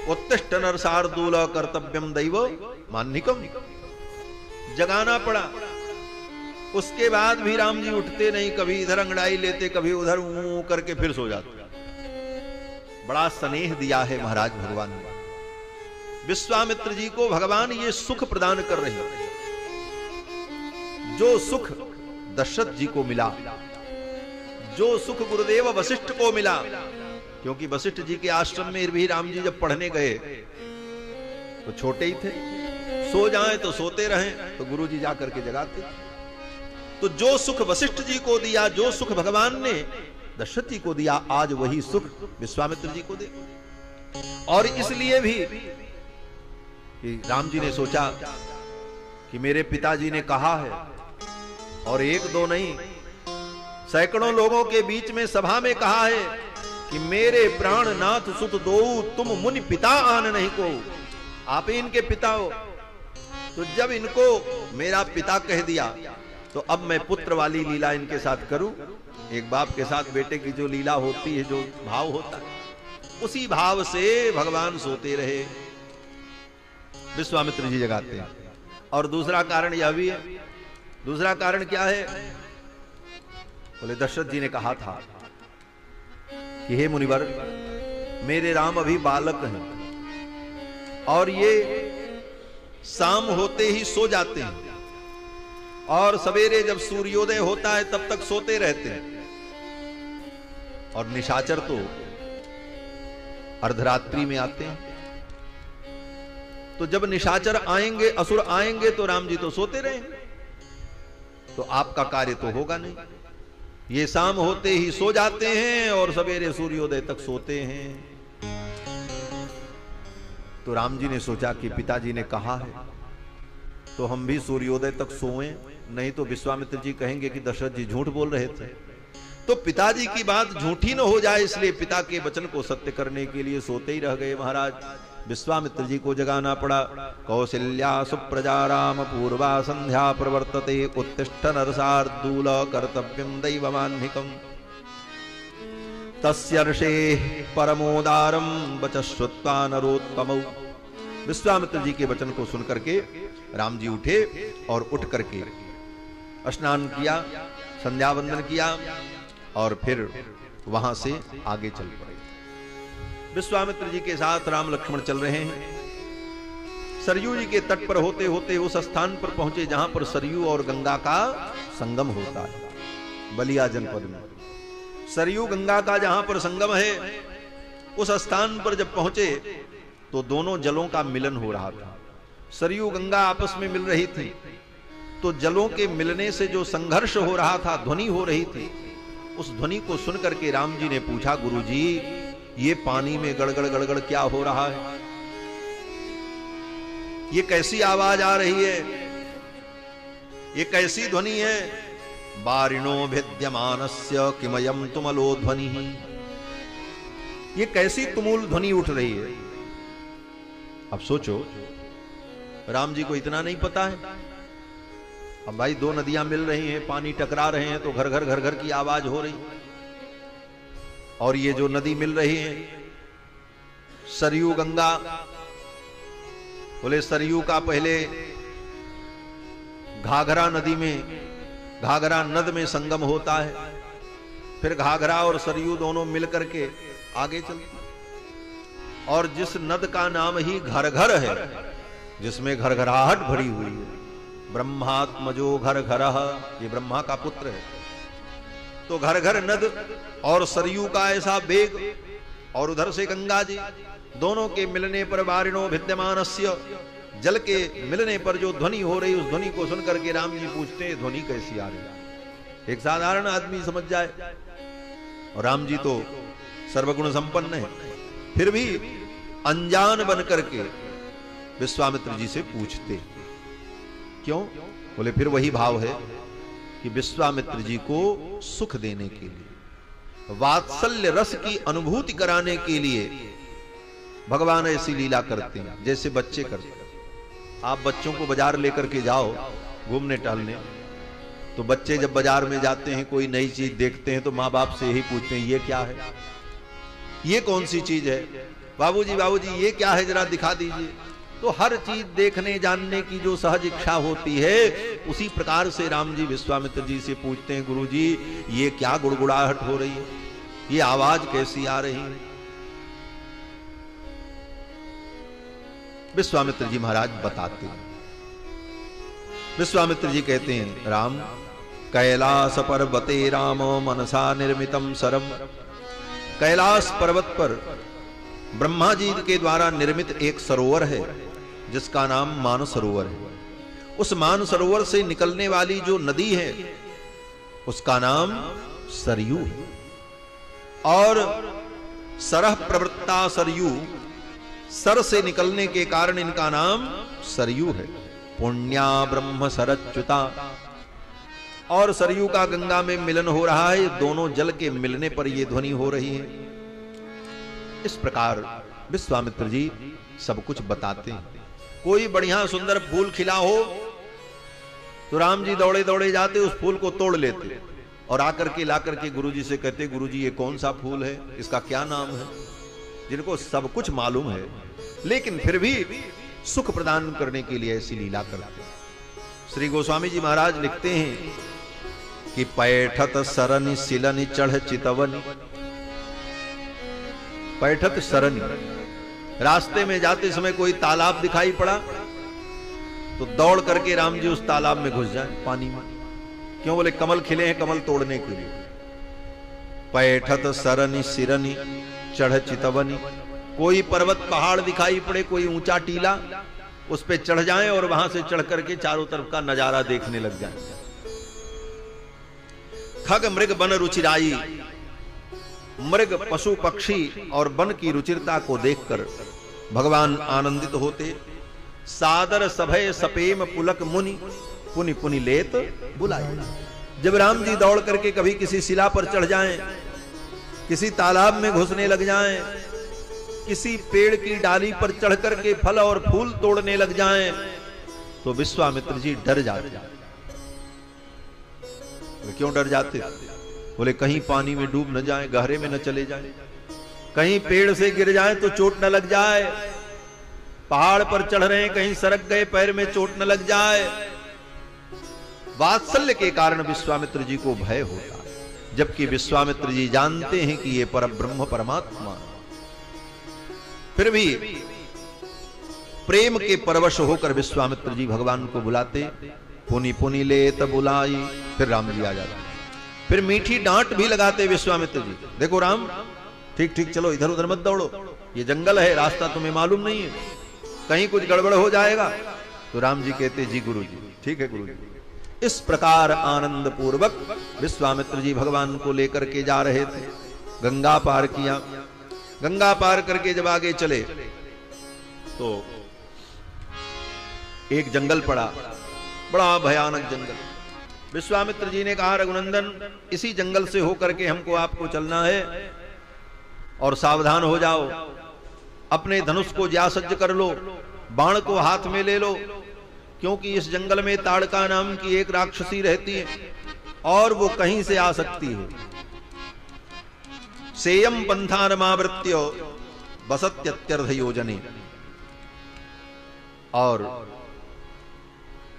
उत्तिष्ठ नरसार्दूल कर्तव्यम दैव मान्निकम, जगाना पड़ा। उसके बाद भी राम जी उठते नहीं, कभी इधर अंगड़ाई लेते, कभी उधर ऊं करके फिर सो जाते। बड़ा स्नेह दिया है महाराज भगवान ने। विश्वामित्र जी को भगवान ये सुख प्रदान कर रहे हैं, जो सुख दशरथ जी को मिला, जो सुख गुरुदेव वशिष्ठ को मिला। क्योंकि वशिष्ठ जी के आश्रम में भी राम जी जब पढ़ने गए तो छोटे ही थे, सो जाएं तो सोते रहें तो गुरु जी जाकर के जगाते। तो जो सुख वशिष्ठ जी को दिया, जो सुख भगवान ने दशरथ जी को दिया, आज वही सुख विश्वामित्र जी को दे। और इसलिए भी कि राम जी ने सोचा कि मेरे पिताजी ने कहा है, और एक दो नहीं, सैकड़ों लोगों के बीच में सभा में कहा है कि मेरे प्राण नाथ सुत दो, तुम मुनि पिता आन नहीं को। आप ही इनके पिता हो। तो जब इनको मेरा पिता कह दिया तो अब मैं पुत्र वाली लीला इनके साथ करूं। एक बाप के साथ बेटे की जो लीला होती है, जो भाव होता है, उसी भाव से भगवान सोते रहे। विश्वामित्र जी जगाते हैं। और दूसरा कारण यह भी है। दूसरा कारण क्या है? बोले दशरथ जी ने कहा था कि हे मुनिवर, मेरे राम अभी बालक हैं और ये शाम होते ही सो जाते हैं, और सवेरे जब सूर्योदय होता है तब तक सोते रहते हैं। और निशाचर तो अर्धरात्रि में आते हैं। तो जब निशाचर आएंगे, असुर आएंगे, तो राम जी तो सोते रहेंगे, तो आपका कार्य तो होगा नहीं। ये शाम होते ही सो जाते हैं और सवेरे सूर्योदय तक सोते हैं। तो राम जी ने सोचा कि पिताजी ने कहा है तो हम भी सूर्योदय तक सोएं, नहीं तो विश्वामित्र जी कहेंगे कि दशरथ जी झूठ बोल रहे थे। तो पिताजी की बात झूठी न हो जाए, इसलिए पिता के वचन को सत्य करने के लिए सोते ही रह गए। महाराज विश्वामित्र जी को जगाना पड़ा। कौसल्या सुप्रजा राम पूर्वा संध्या प्रवर्तते, उत्तिष्ठ नरसार्दूल कर्तव्यम दैवमान्निकम। तस्यर्षे परमोदारम वचश्रुत्वा नरोत्तमौ। विश्वामित्र जी के वचन को सुनकर के राम जी उठे और उठ करके स्नान किया, संध्या वंदन किया और फिर वहां से आगे चल पड़े। विश्वामित्र जी के साथ राम लक्ष्मण चल रहे हैं। सरयू जी के तट पर होते होते उस स्थान पर पहुंचे जहां पर सरयू और गंगा का संगम होता है, बलिया जनपद में। सरयू गंगा का जहां पर संगम है, उस स्थान पर जब पहुंचे तो दोनों जलों का मिलन हो रहा था। सरयू गंगा आपस में मिल रही थी, तो जलों के मिलने से जो संघर्ष हो रहा था, ध्वनि हो रही थी, उस ध्वनि को सुनकर के राम जी ने पूछा, गुरुजी ये पानी में गड़गड़ गड़गड़ क्या हो रहा है? ये कैसी आवाज आ रही है? ये कैसी ध्वनि है? बारिणो भिद्यमानस्य किमयम तुमलो ध्वनि। ये कैसी तुमुल ध्वनि उठ रही है? अब सोचो, राम जी को इतना नहीं पता है। अब भाई दो नदियां मिल रही हैं, पानी टकरा रहे हैं, तो घर घर घर घर की आवाज हो रही। और ये जो नदी मिल रही है सरयू गंगा, बोले सरयू का पहले घाघरा नदी में, घाघरा नद में संगम होता है, फिर घाघरा और सरयू दोनों मिलकर के आगे चलते। और जिस नद का नाम ही घर घर है, जिसमें घरघराहट भरी हुई है, ब्रह्मात्मजो घर घर, ये ब्रह्मा का पुत्र है। तो घर घर नद और सरयू का ऐसा वेग, और उधर से गंगा जी, दोनों के मिलने पर वारिणो भिद्यमानस्य, जल के मिलने पर जो ध्वनि हो रही उस ध्वनि को सुनकर के राम जी पूछते हैं ध्वनि कैसी आ रही। एक साधारण आदमी समझ जाए, और राम जी तो सर्वगुण संपन्न है, फिर भी अनजान बन करके विश्वामित्र जी से पूछते। क्यों? बोले फिर वही भाव है कि विश्वामित्र जी को सुख देने के लिए, वात्सल्य रस की अनुभूति कराने के लिए भगवान ऐसी लीला करते हैं जैसे बच्चे करते हैं। आप बच्चों को बाजार लेकर के जाओ घूमने टहलने, तो बच्चे जब बाजार में जाते हैं कोई नई चीज देखते हैं तो माँ बाप से यही पूछते हैं ये क्या है, ये कौन सी चीज है, बाबूजी बाबूजी ये क्या है जरा दिखा दीजिए। तो हर चीज देखने जानने की जो सहज इच्छा होती है, उसी प्रकार से राम जी विश्वामित्र जी से पूछते हैं गुरुजी ये क्या गुड़गुड़ाहट हो रही है, ये आवाज कैसी आ रही है। विश्वामित्र जी महाराज बताते हैं। विश्वामित्र जी कहते हैं राम कैलास पर्वते राम मनसा निर्मितम सरम, कैलाश पर्वत पर ब्रह्मा जी के द्वारा निर्मित एक सरोवर है जिसका नाम मानसरोवर है। उस मानसरोवर से निकलने वाली जो नदी है उसका नाम सरयू है, और सरह प्रवृत्ता सरयू, सर से निकलने के कारण इनका नाम सरयू है। पुण्या ब्रह्म सरच्युता, और सरयू का गंगा में मिलन हो रहा है, दोनों जल के मिलने पर यह ध्वनि हो रही है। इस प्रकार विश्वामित्र जी सब कुछ बताते हैं। कोई बढ़िया सुंदर फूल खिला हो तो राम जी दौड़े दौड़े जाते उस फूल को तोड़ लेते और आकर के लाकर के गुरुजी से कहते गुरुजी ये कौन सा फूल है, इसका क्या नाम है। जिनको सब कुछ मालूम है लेकिन फिर भी सुख प्रदान करने के लिए ऐसी लीला करते हैं। श्री गोस्वामी जी महाराज लिखते हैं कि पैठत सरनि सिलनि चढ़ चितवनी, पैठत सरनि, रास्ते में जाते समय कोई तालाब दिखाई पड़ा तो दौड़ करके राम जी उस तालाब में घुस जाए पानी में। क्यों? बोले कमल खिले हैं कमल तोड़ने के लिए। पैठत सरनि सिरनि चढ़ चितवनी, कोई पर्वत पहाड़ दिखाई पड़े, कोई ऊंचा टीला, उस पे चढ़ जाएं और वहां से चढ़ करके चारों तरफ का नजारा देखने लग जाएं। खग मृग वन रुचिराई, मृग पशु पक्षी और वन की रुचिरता को देखकर भगवान आनंदित होते। सादर सभय सपेम पुलक मुनि, पुनि पुनि लेत बुलाए। जब राम जी दौड़ करके कभी किसी शिला पर चढ़ जाएं, किसी तालाब में घुसने लग जाएं, किसी पेड़ की डाली पर चढ़ करके फल और फूल तोड़ने लग जाएं, तो विश्वामित्र जी डर जाते। क्यों डर जाते? बोले कहीं पानी में डूब न जाए, गहरे में न चले जाए, कहीं पेड़ से गिर जाए तो चोट न लग जाए, पहाड़ पर चढ़ रहे हैं कहीं सरक गए पैर में चोट न लग जाए। वात्सल्य के कारण विश्वामित्र जी को भय होता, जबकि विश्वामित्र जी जानते हैं कि ये परब्रह्म परमात्मा। फिर भी प्रेम के परवश होकर विश्वामित्र जी भगवान को बुलाते, पुनि पुनि लेत बुलाई। फिर राम जी आ जाते, फिर मीठी डांट भी लगाते विश्वामित्र जी, देखो राम ठीक ठीक चलो, इधर उधर मत दौड़ो, ये जंगल है, रास्ता तुम्हें मालूम नहीं है, कहीं कुछ गड़बड़ हो जाएगा। तो राम जी कहते जी गुरु जी ठीक है गुरु जी। इस प्रकार आनंद पूर्वक विश्वामित्र जी भगवान को लेकर के जा रहे थे। गंगा पार किया, गंगा पार करके जब आगे चले तो एक जंगल पड़ा, बड़ा भयानक जंगल। विश्वामित्र जी ने कहा रघुनंदन इसी जंगल से होकर के हमको आपको चलना है और सावधान हो जाओ, अपने धनुष को ज्यासज्ज कर लो, बाण को हाथ में ले लो, क्योंकि इस जंगल में ताड़का नाम की एक राक्षसी रहती है और वो कहीं से आ सकती है। सेयम पंथानमावृत्य बसत्यत्यर्ध योजने, और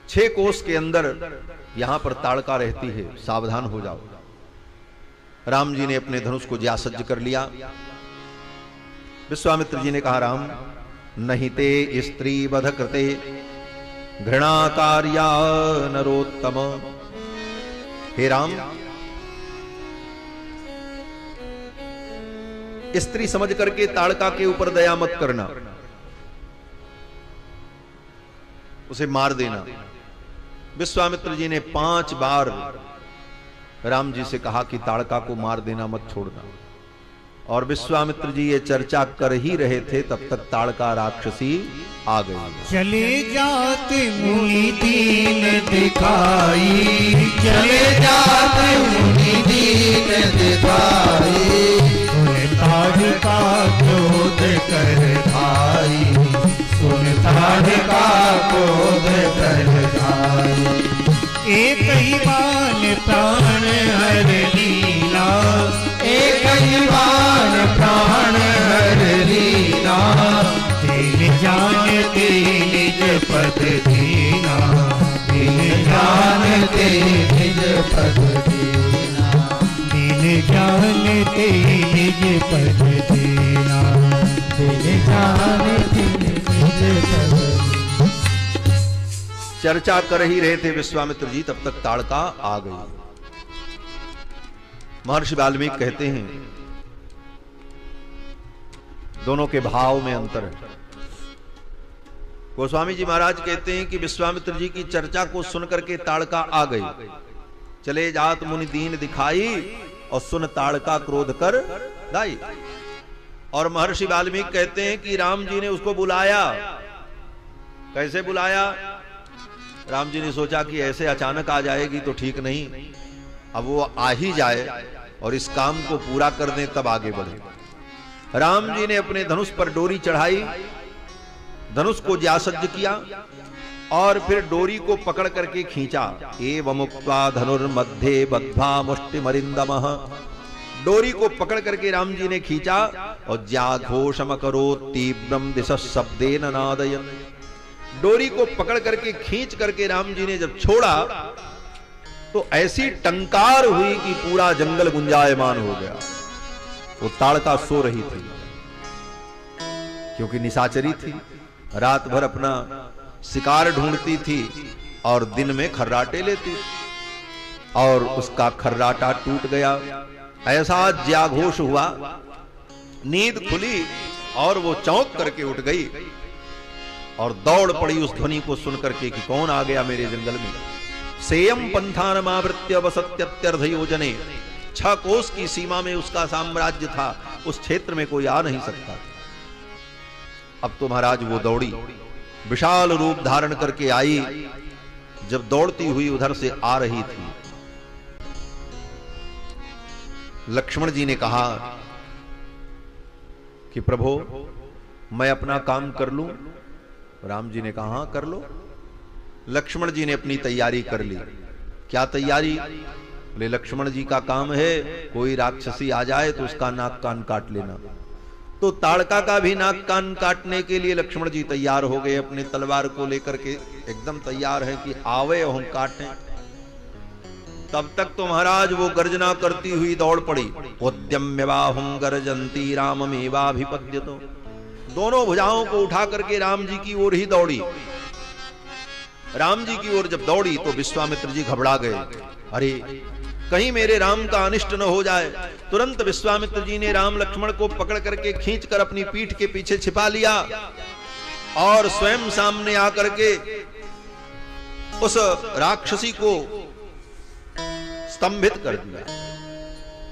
6 कोस के अंदर यहां पर ताड़का रहती है, सावधान हो जाओ। राम जी ने अपने धनुष को ज्यासज्ज कर लिया। विश्वामित्र जी ने कहा राम नहीं ते स्त्री वध कृते घृणा कार्या नरोत्तम। हे राम स्त्री समझ करके ताड़का के ऊपर दया मत करना, उसे मार देना। विश्वामित्र जी ने 5 बार राम जी से कहा कि ताड़का को मार देना, मत छोड़ना। और विश्वामित्र जी ये चर्चा कर ही रहे थे, तब तक ताड़का राक्षसी आ गई। चले जाते मुनि दीन दिखाई, चले जाते मुनि दीन दिखाई, ताड़का क्रोध कर भाई, सुन ताड़का क्रोध कर भाई। एक ही बाण प्राण हर लीला, एक ही बाण प्राण हर लीला, दिल जानते निज पद दीना, दिल जानते निज पद दीना, दिल जानते निज पद दीना, दिल जानते निज पद। चर्चा कर ही रहे थे विश्वामित्र जी, तब तक ताड़का आ गई। महर्षि वाल्मीकि कहते हैं दोनों के भाव में अंतर है। गोस्वामी जी महाराज कहते हैं कि विश्वामित्र जी की चर्चा को सुनकर के ताड़का आ गई। चले जात मुनि दीन दिखाई, और सुन ताड़का क्रोध कर दाई। और महर्षि वाल्मीकि कहते हैं कि राम जी ने उसको बुलाया। कैसे बुलाया? राम जी ने सोचा कि ऐसे अचानक आ जाएगी तो ठीक नहीं, अब वो आ ही जाए और इस काम को पूरा कर दें तब आगे बढ़े। राम जी ने अपने धनुष पर डोरी चढ़ाई, धनुष को ज्यासज्ज किया और फिर डोरी को पकड़ करके खींचा। एवं मुक्त्वा धनुर्मध्ये बद्ध्वा मुष्टिमरिन्दमः। डोरी को पकड़ करके राम जी ने खींचा और ज्याघोषमकरोत् तीव्रं दिशः शब्देन नादयन्। डोरी को पकड़ करके खींच करके राम जी ने जब छोड़ा तो ऐसी टंकार हुई कि पूरा जंगल गुंजायमान हो गया। वो ताड़का सो रही थी क्योंकि निशाचरी थी, रात भर अपना शिकार ढूंढती थी और दिन में खर्राटे लेती, और उसका खर्राटा टूट गया। ऐसा ज्याघोष हुआ, नींद खुली और वो चौंक करके उठ गई और दौड़ पड़ी उस ध्वनि को सुनकर के कि कौन आ गया मेरे जंगल में। सेयम पंथानमावृत्य वसत्यत्यर्ध योजने। 6 कोस की सीमा में उसका साम्राज्य था, उस क्षेत्र में कोई आ नहीं सकता। अब तो महाराज वो दौड़ी, विशाल रूप धारण करके आई। जब दौड़ती हुई उधर से आ रही थी, लक्ष्मण जी ने कहा कि प्रभु मैं अपना काम कर लूं? राम जी ने कहा हाँ कर लो। लक्ष्मण जी ने अपनी तैयारी कर ली। क्या तैयारी? बोले लक्ष्मण जी का काम है कोई राक्षसी आ जाए तो उसका नाक कान काट लेना। तो ताड़का का भी नाक कान काटने के लिए लक्ष्मण जी तैयार हो गए, अपने तलवार को लेकर के एकदम तैयार है कि आवे हम काटें। तब तक तो महाराज वो गर्जना करती हुई दौड़ पड़ी। उद्यम्यवाहुं गर्जन्ती राममेवाभिपद्यतो। दोनों भुजाओं को उठा करके राम जी की ओर ही दौड़ी। राम जी की ओर जब दौड़ी तो विश्वामित्र जी घबरा गए, अरे कहीं मेरे राम का अनिष्ट न हो जाए। तुरंत विश्वामित्र जी ने राम लक्ष्मण को पकड़ करके खींचकर अपनी पीठ के पीछे छिपा लिया और स्वयं सामने आकर के उस राक्षसी को स्तंभित कर दिया।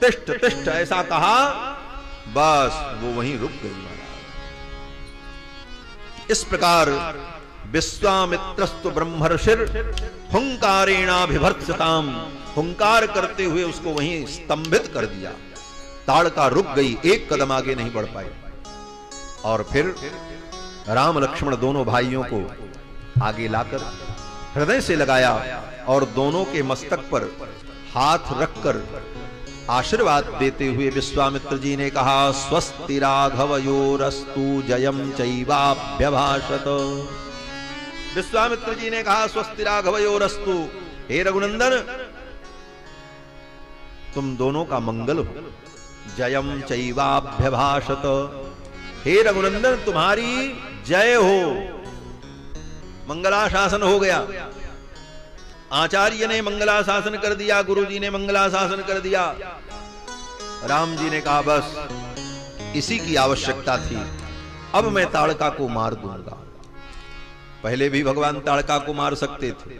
तिष्ठ तिष्ठ ऐसा कहा, बस वो वहीं रुक गई। इस प्रकार विश्वामित्रस्तु ब्रह्मर्षिर हुंकारेणाभिभर्त्सताम। हुंकार करते हुए उसको वहीं स्तंभित कर दिया। ताड़का रुक गई, एक कदम आगे नहीं बढ़ पाई। और फिर राम लक्ष्मण दोनों भाइयों को आगे लाकर हृदय से लगाया और दोनों के मस्तक पर हाथ रखकर आशीर्वाद देते हुए विश्वामित्र जी ने कहा, स्वस्ति राघवयोरस्तु जयम चैवाभ्यभाषत। विश्वामित्र जी ने कहा, स्वस्ति राघवयोरस्तु, हे रघुनंदन तुम दोनों का मंगल हो। जयम चैवाभ्यभाषत, हे रघुनंदन तुम्हारी जय हो। मंगलाशासन हो गया। आचार्य ने मंगलाशासन कर दिया, गुरु जी ने मंगलाशासन कर दिया। राम जी ने कहा बस इसी की आवश्यकता थी। अब मैं ताड़का को मार दूंगा। पहले भी भगवान ताड़का को मार सकते थे,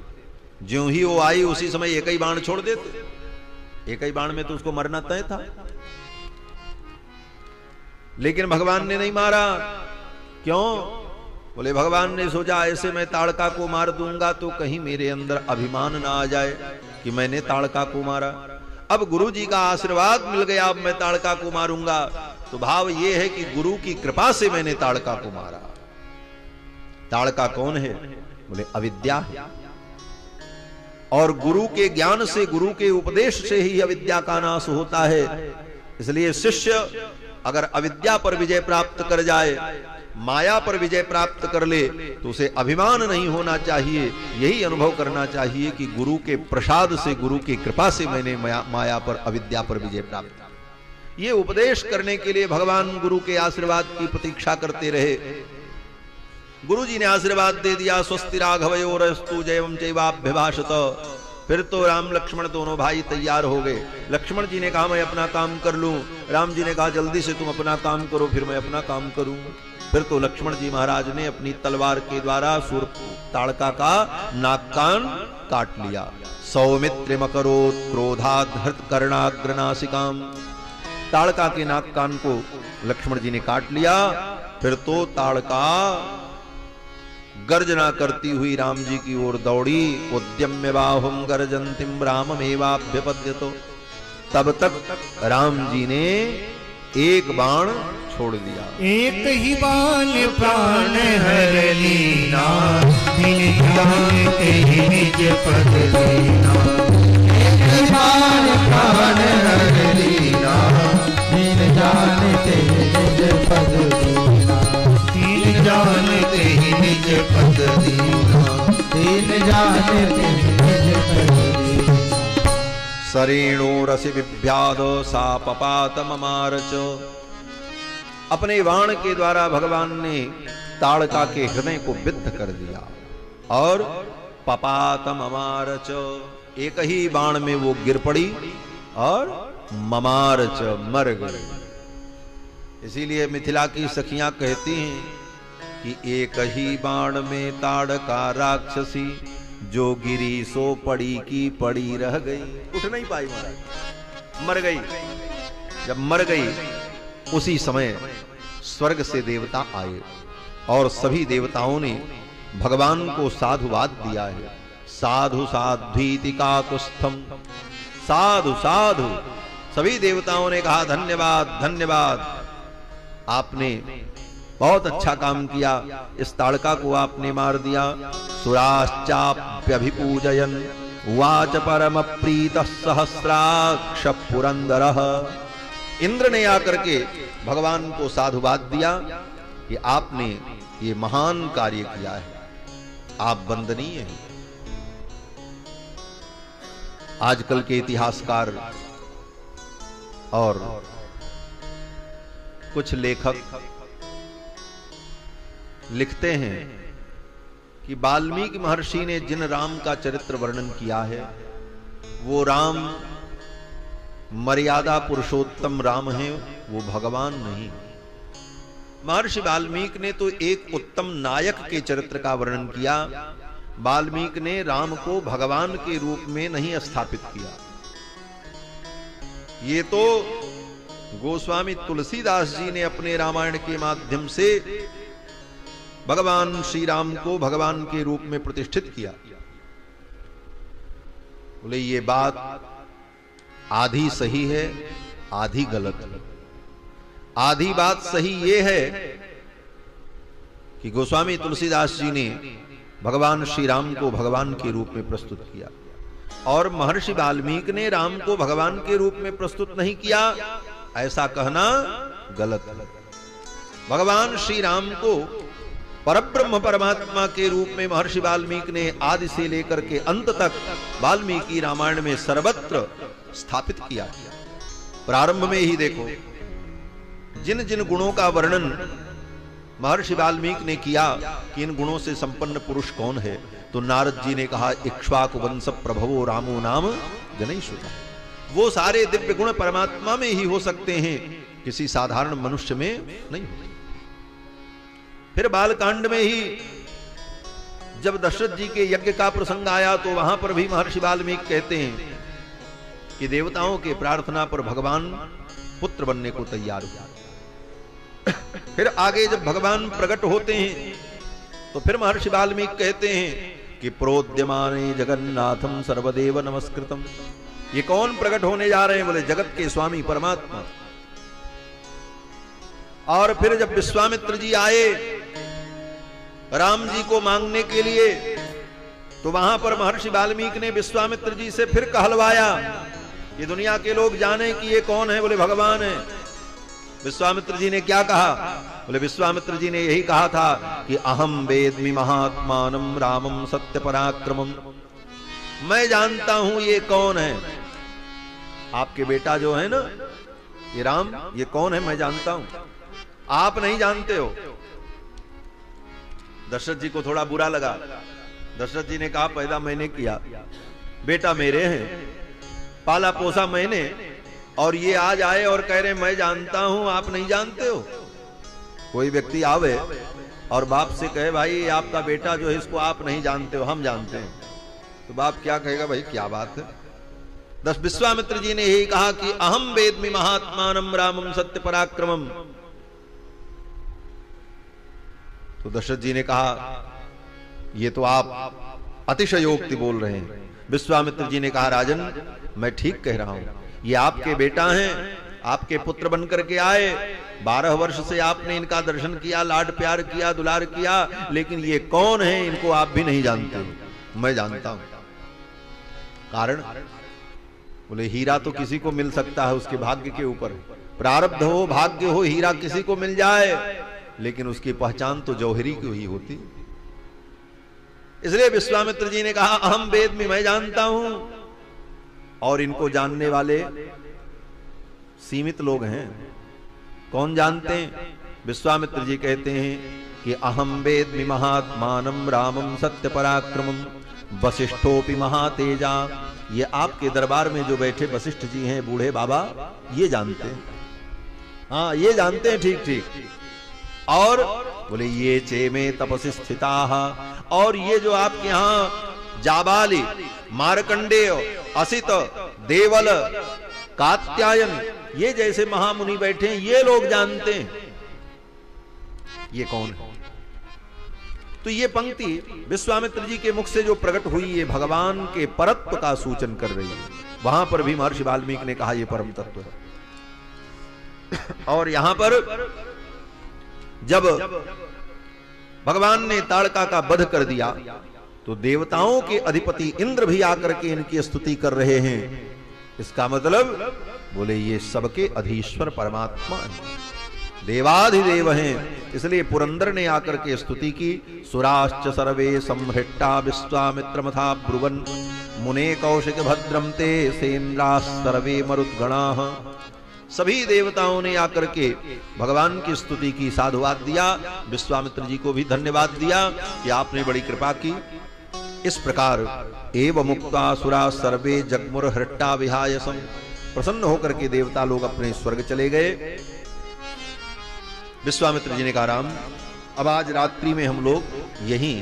ज्यों ही वो आई उसी समय एक ही बाण छोड़ देते, एक ही बाण में तो उसको मरना तय था। लेकिन भगवान ने नहीं मारा। क्यों? बोले भगवान ने सोचा ऐसे मैं ताड़का को मार दूंगा तो कहीं मेरे अंदर अभिमान ना आ जाए कि मैंने ताड़का को मारा। अब गुरु जी का आशीर्वाद मिल गया, अब मैं ताड़का को मारूंगा, तो भाव ये है कि गुरु की कृपा से मैंने ताड़का को मारा। ताड़का कौन है? बोले अविद्या है। और गुरु के ज्ञान से, गुरु के उपदेश से ही अविद्या का नाश होता है। इसलिए शिष्य अगर अविद्या पर विजय प्राप्त कर जाए, माया पर विजय प्राप्त कर ले, तो उसे अभिमान नहीं होना चाहिए। यही अनुभव करना चाहिए कि गुरु के प्रसाद से, गुरु की कृपा से मैंने माया पर, अविद्या पर विजय प्राप्त किया। ये उपदेश करने के लिए भगवान गुरु के आशीर्वाद की प्रतीक्षा करते रहे। गुरु जी ने आशीर्वाद दे दिया, स्वस्ति राघवयोरस्तु जयम चैवाभ्यभाषत। फिर तो राम लक्ष्मण दोनों भाई तैयार हो गए। लक्ष्मण जी ने कहा मैं अपना काम कर लूं, राम जी ने कहा जल्दी से तुम अपना काम करो, फिर मैं अपना काम करूं। फिर तो लक्ष्मण जी महाराज ने अपनी तलवार के द्वारा सूर ताड़का का नाक कान काट लिया। सौमित्र मकरोत् क्रोधात् हृत कर्णाग्रनासिकाम। ताड़का के नाक कान को लक्ष्मण जी ने काट लिया। फिर तो ताड़का गर्जना करती हुई राम जी की ओर दौड़ी। उद्यम्य बाहुम गर्जन्तिम राममेवाभ्यपद्यतो। तब तक राम जी ने एक बाण छोड़ दिया। एक ही बाण प्राण हर लीना, बिन जानते ही निज पद दीना। एक ही बाण प्राण हर लीना, बिन जानते ही निज पद दीना। बिन जानते ही निज पद दीना, बिन जानते ही निज पद दीना। सरेणो रसि विभ्याद सा पपात ममारच। अपने बाण के द्वारा भगवान ने ताड़का के हृदय को विद्ध कर दिया और पपात ममारच, एक ही बाण में वो गिर पड़ी और ममारच मर गई। इसीलिए मिथिला की सखियां कहती हैं कि एक ही बाण में ताड़का राक्षसी, जो गिरी सो पड़ी की पड़ी रह गई। उठ नहीं पाई महाराज, मर गई। जब मर गई उसी समय स्वर्ग से देवता आए और सभी देवताओं ने भगवान को साधुवाद दिया है। साधु साध्वीति काकुत्स्थम, साधु साधु। सभी देवताओं ने कहा धन्यवाद धन्यवाद, आपने बहुत अच्छा काम किया, इस ताड़का को आपने मार दिया। सुराश्चाप्यभिपूजयन् वाच परम प्रीत सहस्राक्ष पुरंदरः। इंद्र ने आकर के भगवान को साधुवाद दिया कि आपने ये महान कार्य किया है, आप वंदनीय हैं। आजकल के इतिहासकार और कुछ लेखक लिखते हैं कि वाल्मीकि महर्षि ने जिन राम का चरित्र वर्णन किया है वो राम मर्यादा पुरुषोत्तम राम है, वो भगवान नहीं। महर्षि वाल्मीकि ने तो एक उत्तम नायक के चरित्र का वर्णन किया। वाल्मीकि ने राम को भगवान के रूप में नहीं स्थापित किया। ये तो गोस्वामी तुलसीदास जी ने अपने रामायण के माध्यम से भगवान श्री राम को भगवान के रूप में प्रतिष्ठित किया। बोले ये बात आधी सही है, आधी गलत है। आधी बात सही ये है कि गोस्वामी तुलसीदास जी ने भगवान श्री राम को भगवान के रूप में प्रस्तुत किया और महर्षि वाल्मीकि ने राम को भगवान के रूप में प्रस्तुत नहीं किया, ऐसा कहना गलत है। भगवान श्री राम को परब्रह्म परमात्मा के रूप में महर्षि वाल्मीकि ने आदि से लेकर के अंत तक वाल्मीकि रामायण में सर्वत्र स्थापित किया। प्रारंभ में ही देखो जिन जिन गुणों का वर्णन महर्षि वाल्मीकि ने किया कि इन गुणों से संपन्न पुरुष कौन है, तो नारद जी ने कहा इक्ष्वाकु वंश प्रभवो रामो नाम जनैः सुतः। वो सारे दिव्य गुण परमात्मा में ही हो सकते हैं किसी साधारण मनुष्य में नहीं होती। फिर बालकांड में ही जब दशरथ जी के यज्ञ का प्रसंग आया तो वहां पर भी महर्षि वाल्मीकि कहते हैं कि देवताओं के प्रार्थना पर भगवान पुत्र बनने को तैयार हुआ। फिर आगे जब भगवान प्रकट होते हैं तो फिर महर्षि वाल्मीकि कहते हैं कि प्रोद्यमाने जगन्नाथम सर्वदेव नमस्कृतम। ये कौन प्रकट होने जा रहे हैं? बोले जगत के स्वामी परमात्मा। और फिर जब विश्वामित्र जी आए राम जी को मांगने के लिए तो वहां पर महर्षि वाल्मीकि ने विश्वामित्र जी से फिर कहलवाया कि दुनिया के लोग जाने कि ये कौन है। बोले भगवान है। विश्वामित्र जी ने क्या कहा? बोले विश्वामित्र जी ने यही कहा था कि अहम वेद्मि महात्मानं रामं सत्य पराक्रमम। मैं जानता हूं ये कौन है। आपके बेटा जो है ना ये राम, ये कौन है मैं जानता हूं, आप नहीं जानते हो। दशरथ जी को थोड़ा बुरा लगा। दशरथ जी ने कहा पैदा मैंने किया, बेटा मेरे हैं, पाला पोसा मैंने, और ये आज आए और कह रहे मैं जानता हूं आप नहीं जानते हो। कोई व्यक्ति आवे और बाप से कहे भाई आपका बेटा जो है इसको आप नहीं जानते हो, हम जानते हैं, तो बाप क्या कहेगा? भाई क्या बात है। विश्वामित्र जी ने यही कहा कि अहम वेद्मि महात्मानं रामं सत्य पराक्रमम। तो दशरथ जी ने कहा ये तो आप अतिशयोक्ति बोल रहे हैं। विश्वामित्र जी ने कहा राजन मैं ठीक कह रहा हूं, ये आपके बेटा हैं, आपके पुत्र बनकर के आए, 12 वर्ष से आपने इनका दर्शन किया, लाड प्यार किया, दुलार किया, लेकिन ये कौन है इनको आप भी नहीं जानते। मैं जानता हूं। कारण? बोले हीरा तो किसी को मिल सकता है, उसके भाग्य के ऊपर प्रारब्ध हो, भाग्य हो, हीरा किसी को मिल जाए, लेकिन उसकी पहचान तो जौहरी की ही होती। इसलिए विश्वामित्र जी ने कहा अहम वेद्मि, मैं जानता हूं, और इनको जानने वाले सीमित लोग हैं। कौन जानते हैं? विश्वामित्र जी कहते हैं कि अहम वेद्मि महात्मानं रामं सत्य पराक्रमम वसिष्ठोपि महातेजा। ये आपके दरबार में जो बैठे वशिष्ठ जी हैं, बूढ़े बाबा, ये जानते हैं। हाँ ये जानते हैं ठीक ठीक। और बोले ये चेमे तपसि स्थिता, और ये जो आपके यहां जाबाली, मार्कंडेय, असित, देवल, कात्यायन, ये जैसे महामुनि बैठे हैं, ये लोग जानते हैं ये कौन है। तो ये पंक्ति विश्वामित्र जी के मुख से जो प्रकट हुई, ये भगवान के परत्व का सूचन कर रही है। वहां पर भी महर्षि वाल्मीकि ने कहा ये परम तत्व है। और यहां पर जब भगवान ने ताड़का का वध कर दिया तो देवताओं के अधिपति इंद्र भी आकर के इनकी स्तुति कर रहे हैं। इसका मतलब बोले ये सबके अधीश्वर परमात्मा है, देवाधिदेव हैं। इसलिए पुरंदर ने आकर के स्तुति की, सुराश्च सर्वे संहृष्टा विश्वामित्रमथा ब्रुवन् मुने कौशिक भद्रम ते सेन्द्राः सर्वे मरुद्गणाः। सभी देवताओं ने आकर के भगवान की स्तुति की, साधुवाद दिया। विश्वामित्र जी को भी धन्यवाद दिया कि आपने बड़ी कृपा की। इस प्रकार एव मुक्ता सुरा सर्वे जगमुर हृट्टा विहायसम। प्रसन्न होकर के देवता लोग अपने स्वर्ग चले गए। विश्वामित्र जी ने कहा राम अब आज रात्रि में हम लोग यहीं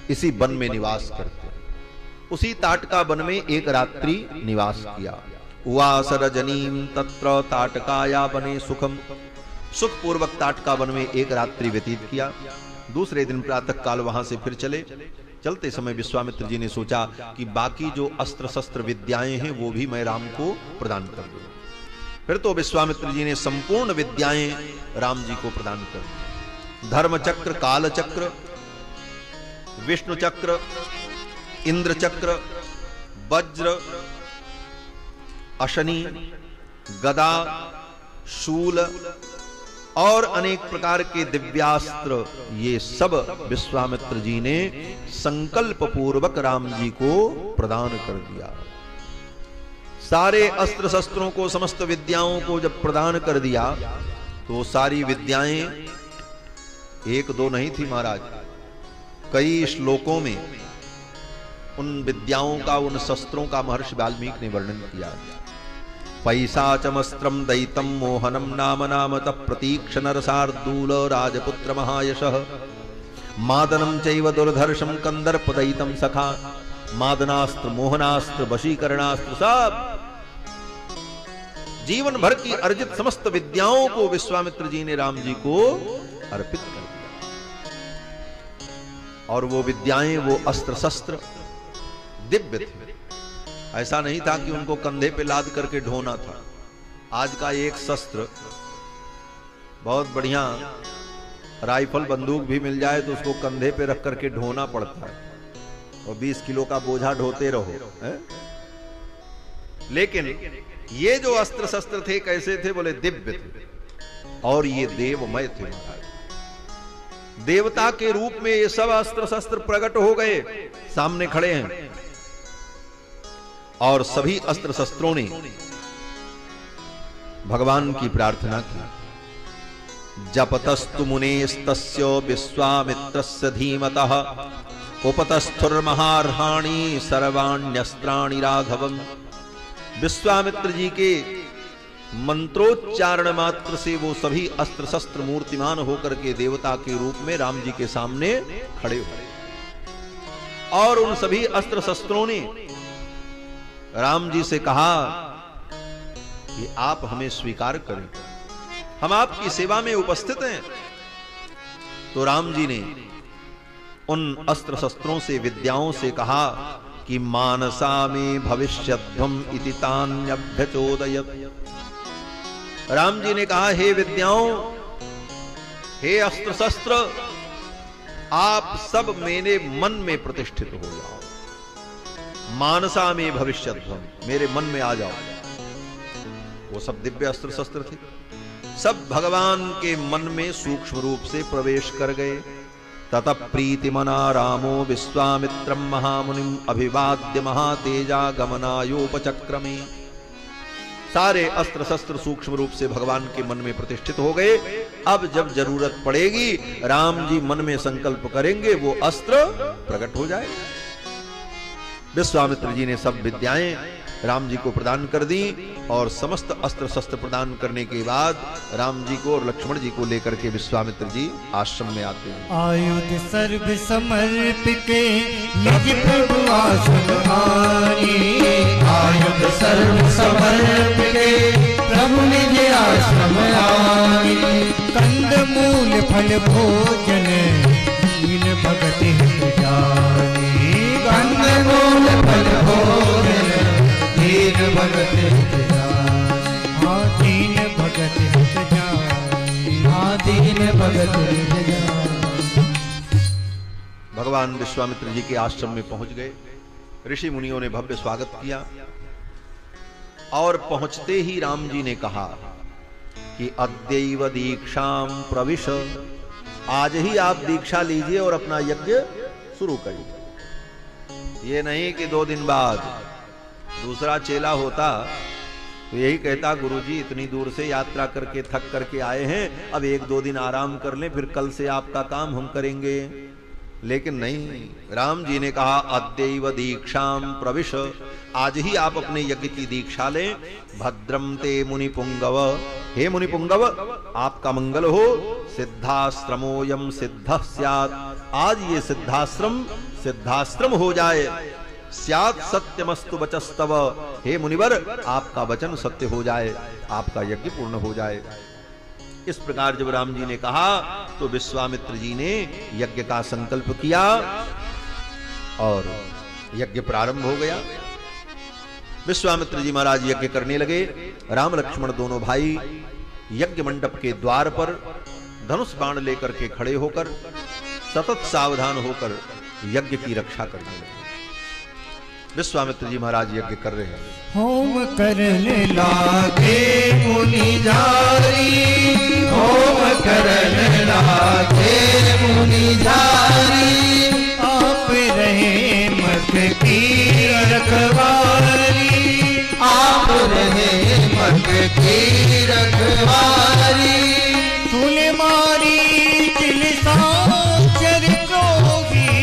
इसी वन में निवास करते। उसी ताटका वन में एक रात्रि निवास किया। उवास रजनीम तत्र ताटकाया बने सुखम। सुख पूर्वक ताटका वन में एक रात्रि व्यतीत किया। दूसरे दिन प्रातः काल वहां से फिर चले। चलते समय विश्वामित्र जी ने सोचा कि बाकी जो अस्त्र शस्त्र विद्याएं हैं वो भी मैं राम को प्रदान कर दूं। फिर तो विश्वामित्र जी ने संपूर्ण विद्याएं राम जी को प्रदान कर दी। धर्म चक्र, काल चक्र, विष्णु चक्र, इंद्र चक्र, वज्र, अशनी, गदा, शूल और अनेक प्रकार के दिव्यास्त्र, ये सब विश्वामित्र जी ने संकल्प पूर्वक राम जी को प्रदान कर दिया। सारे अस्त्र शस्त्रों को, समस्त विद्याओं को जब प्रदान कर दिया तो सारी विद्याएं एक दो नहीं थी महाराज, कई श्लोकों में उन विद्याओं का, उन शस्त्रों का महर्षि वाल्मीकि ने वर्णन किया। पैशाचमस्त्रम दैतम मोहनम नाम नामतः प्रतीक्ष नरसार्दूल राजपुत्र महायशः मादनम चैव दुर्धर्षम कंदर्पदैतम सखा मादनास्त्र मोहनास्त्र वशीकरणास्त्र सब जीवन भर की अर्जित समस्त विद्याओं को विश्वामित्र जी ने राम जी को अर्पित कर दिया। और वो विद्याएं, वो अस्त्र शस्त्र दिव्य थे। ऐसा नहीं था कि उनको कंधे पे लाद करके ढोना था। आज का एक शस्त्र बहुत बढ़िया राइफल बंदूक भी मिल जाए तो उसको कंधे पे रख करके ढोना पड़ता है और 20 किलो का बोझा ढोते रहो है? लेकिन ये जो अस्त्र शस्त्र थे कैसे थे? बोले दिव्य थे और ये देवमय थे महाराज। देवता के रूप में ये सब अस्त्र शस्त्र प्रकट हो गए, सामने खड़े हैं। और सभी अस्त्र शस्त्रों ने भगवान की प्रार्थना की। जपतस्तु मुनेस्तस्य विश्वामित्रस्य धीमतः उपतस्थुर्महार्हाणि सर्वाण्यस्त्राणि राघवम्। विश्वामित्र जी के मंत्रोच्चारण मात्र से वो सभी अस्त्र शस्त्र मूर्तिमान होकर के देवता के रूप में राम जी के सामने खड़े हुए। और उन सभी अस्त्र शस्त्रों ने राम जी से कहा कि आप हमें स्वीकार करें, हम आपकी सेवा में उपस्थित हैं। तो राम जी ने उन अस्त्र शस्त्रों से, विद्याओं से कहा कि मानसा में भविष्यध्वम इति तान्यभ्यचोदयत्। राम जी ने कहा, हे विद्याओं, हे अस्त्र शस्त्र, आप सब मेरे मन में प्रतिष्ठित हो जाओ। मानसा में भविष्यध्वम, मेरे मन में आ जाओ। वो सब दिव्य अस्त्र शस्त्र थे, सब भगवान के मन में सूक्ष्म रूप से प्रवेश कर गए। ततः प्रीतिमना रामो विश्वामित्रम महामुनिम अभिवाद्य महातेजा गमनायोपचक्रमे। सारे अस्त्र शस्त्र सूक्ष्म रूप से भगवान के मन में प्रतिष्ठित हो गए। अब जब जरूरत पड़ेगी राम जी मन में संकल्प करेंगे, वो अस्त्र प्रकट हो जाए। विश्वामित्र जी ने सब विद्याएं राम जी को प्रदान कर दी और समस्त अस्त्र शस्त्र प्रदान करने के बाद राम जी को और लक्ष्मण जी को लेकर के विश्वामित्र जी आश्रम में आते हैं। आयुध सर्व समर्पिके निज प्रभु आश्रम आनी। आयुध सर्व समर्पिके प्रभु निज आश्रम आनी। कंद मूल फल भोजन दीन भगत हित जानी। कंद मूल फल भोजन दीन भगत हित जानी। हाँ दीन भगत हित जानी। हाँ दीन भगत हित जानी। भगवान विश्वामित्र जी के आश्रम में पहुंच गए। ऋषि मुनियों ने भव्य स्वागत किया और पहुंचते ही राम जी ने कहा कि अद्यैव दीक्षाम प्रविश, आज ही आप दीक्षा लीजिए और अपना यज्ञ शुरू करिए। ये नहीं कि 2 दिन बाद दूसरा चेला होता तो यही कहता, गुरुजी इतनी दूर से यात्रा करके थक करके आए हैं, अब 1-2 दिन आराम कर लें, फिर कल से आपका काम हम करेंगे। लेकिन नहीं, राम जी ने कहा अद्यैव दीक्षाम प्रविश, आज ही आप अपने यज्ञ की दीक्षा लें। भद्रम ते मुनि पुंगव, हे मुनि पुंगव आपका मंगल हो। सिद्धाश्रमोयम सिद्ध स्यात्, आज ये सिद्धाश्रम हो जाए। स्यात् सत्यमस्तु वचस्तव, हे मुनिवर आपका वचन सत्य हो जाए, आपका यज्ञ पूर्ण हो जाए। इस प्रकार जब राम जी ने कहा तो विश्वामित्र जी ने यज्ञ का संकल्प किया और यज्ञ प्रारंभ हो गया। विश्वामित्र जी महाराज यज्ञ करने लगे। राम लक्ष्मण दोनों भाई यज्ञ मंडप के द्वार पर धनुष बाण लेकर के खड़े होकर सतत सावधान होकर यज्ञ की रक्षा करने लगे। विश्वामित्र जी महाराज यज्ञ कर रहे हैं। होम करने लागे मुनि झारी। होम करने लागे मुनि झारी। आप रहे मत की रखवारी। आप रहे मत की रखवारी। सुन मारी चिलिसाचर जोगी।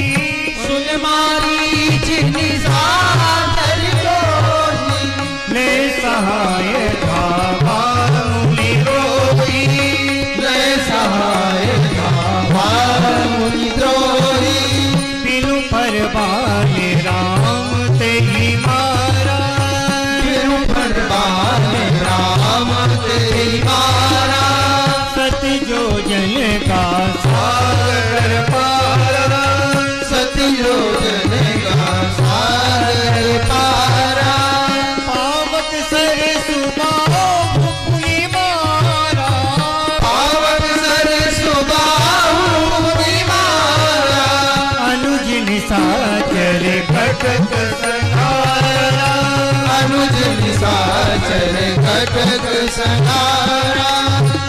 सुन मारी चिलिसाचर जोगी। ले सहाय कटक संहारा, अनुज निशाचर कटक संहारा,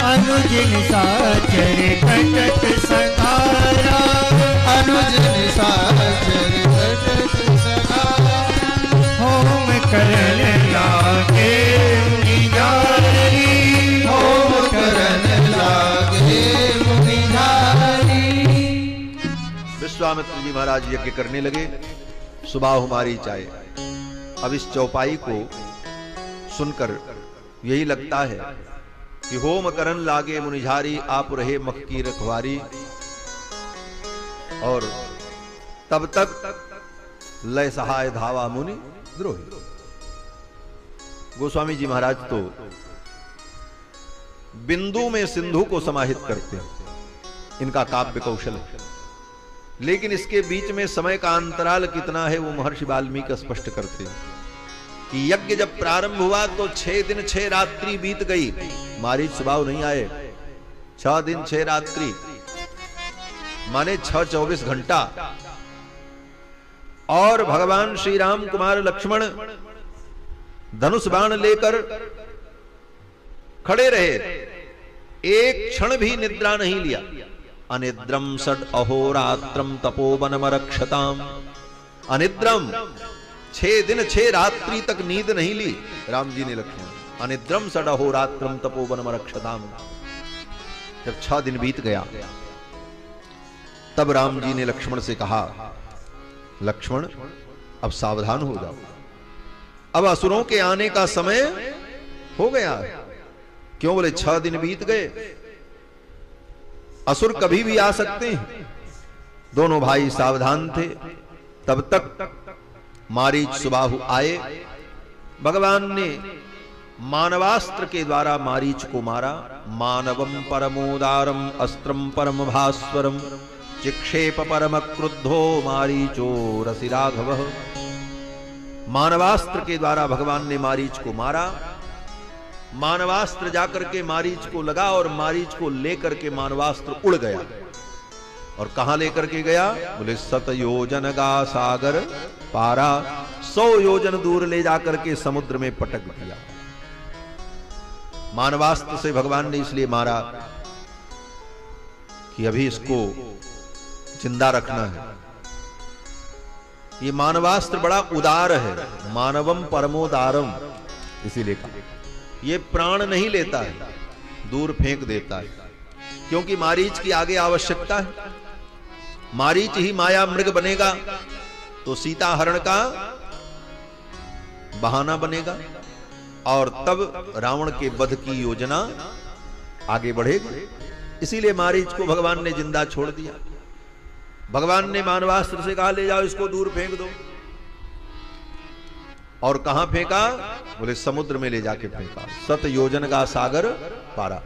अनुज निशाचर कटक संहारा, अनुज निशाचर कटक संहारा। होम करन लागे मुनिजारी, होम करन लागे मुनिजारी। विश्वामित्र जी महाराज यज्ञ करने लगे। सुबह हमारी चाय। अब इस चौपाई को सुनकर यही लगता है कि होम करन लागे मुनिझारी, आप रहे मख की रखवारी। और तब तक लय सहाय धावा मुनि द्रोही। गोस्वामी जी महाराज तो बिंदु में सिंधु को समाहित करते हैं, इनका काव्य कौशल है। लेकिन इसके बीच में समय का अंतराल कितना है वो महर्षि वाल्मीकि स्पष्ट करते हैं कि यज्ञ जब प्रारंभ हुआ तो 6 दिन 6 रात्रि बीत गई, मारीच सुबह नहीं आए। 6 दिन 6 रात्रि माने 6-24 घंटा। और भगवान श्री राम कुमार लक्ष्मण धनुष बाण लेकर खड़े रहे, एक क्षण भी निद्रा नहीं लिया। अनिद्रम षड अहोरात्रम तपोवनमरक्षताम। अनिद्रम 6 दिन 6 रात्रि तक नींद नहीं ली राम जी ने लक्ष्मण। अनिद्रम षड अहोरात्रम तपोवनमरक्षताम। जब 6 दिन बीत गया तब राम जी ने लक्ष्मण से कहा, लक्ष्मण अब सावधान हो जाओ, अब असुरों के आने का समय हो गया। क्यों? बोले 6 दिन बीत गए, असुर कभी भी आ सकते हैं। दोनों भाई सावधान थे। तब तक मारीच सुबाहु आए। भगवान ने मानवास्त्र के द्वारा मारीच को मारा। मानवम परमोदारम अस्त्रम परम भास्वरम चिक्षेप परम क्रुद्धो मारीचो रसि राघव। मानवास्त्र के द्वारा भगवान ने मारीच को मारा। मानवास्त्र जाकर के मारीच को लगा और मारीच को लेकर के मानवास्त्र उड़ गया। और कहां लेकर के गया? बोले 7 योजन गा सागर पारा। 100 योजन दूर ले जाकर के समुद्र में पटक दिया। मानवास्त्र से भगवान ने इसलिए मारा कि अभी इसको जिंदा रखना है। ये मानवास्त्र बड़ा उदार है, मानवम परमोदारम, इसीलिए कहा। ये प्राण नहीं लेता है, दूर फेंक देता है, क्योंकि मारीच की आगे आवश्यकता है। मारीच ही माया मृग बनेगा तो सीता हरण का बहाना बनेगा और तब रावण के वध की योजना आगे बढ़ेगी। इसीलिए मारीच को भगवान ने जिंदा छोड़ दिया। भगवान ने मानवास्त्र से कहा, ले जाओ इसको दूर फेंक दो। और कहां फेंका? बोले समुद्र में ले जाके फेंका। 7 योजन का सागर पारा।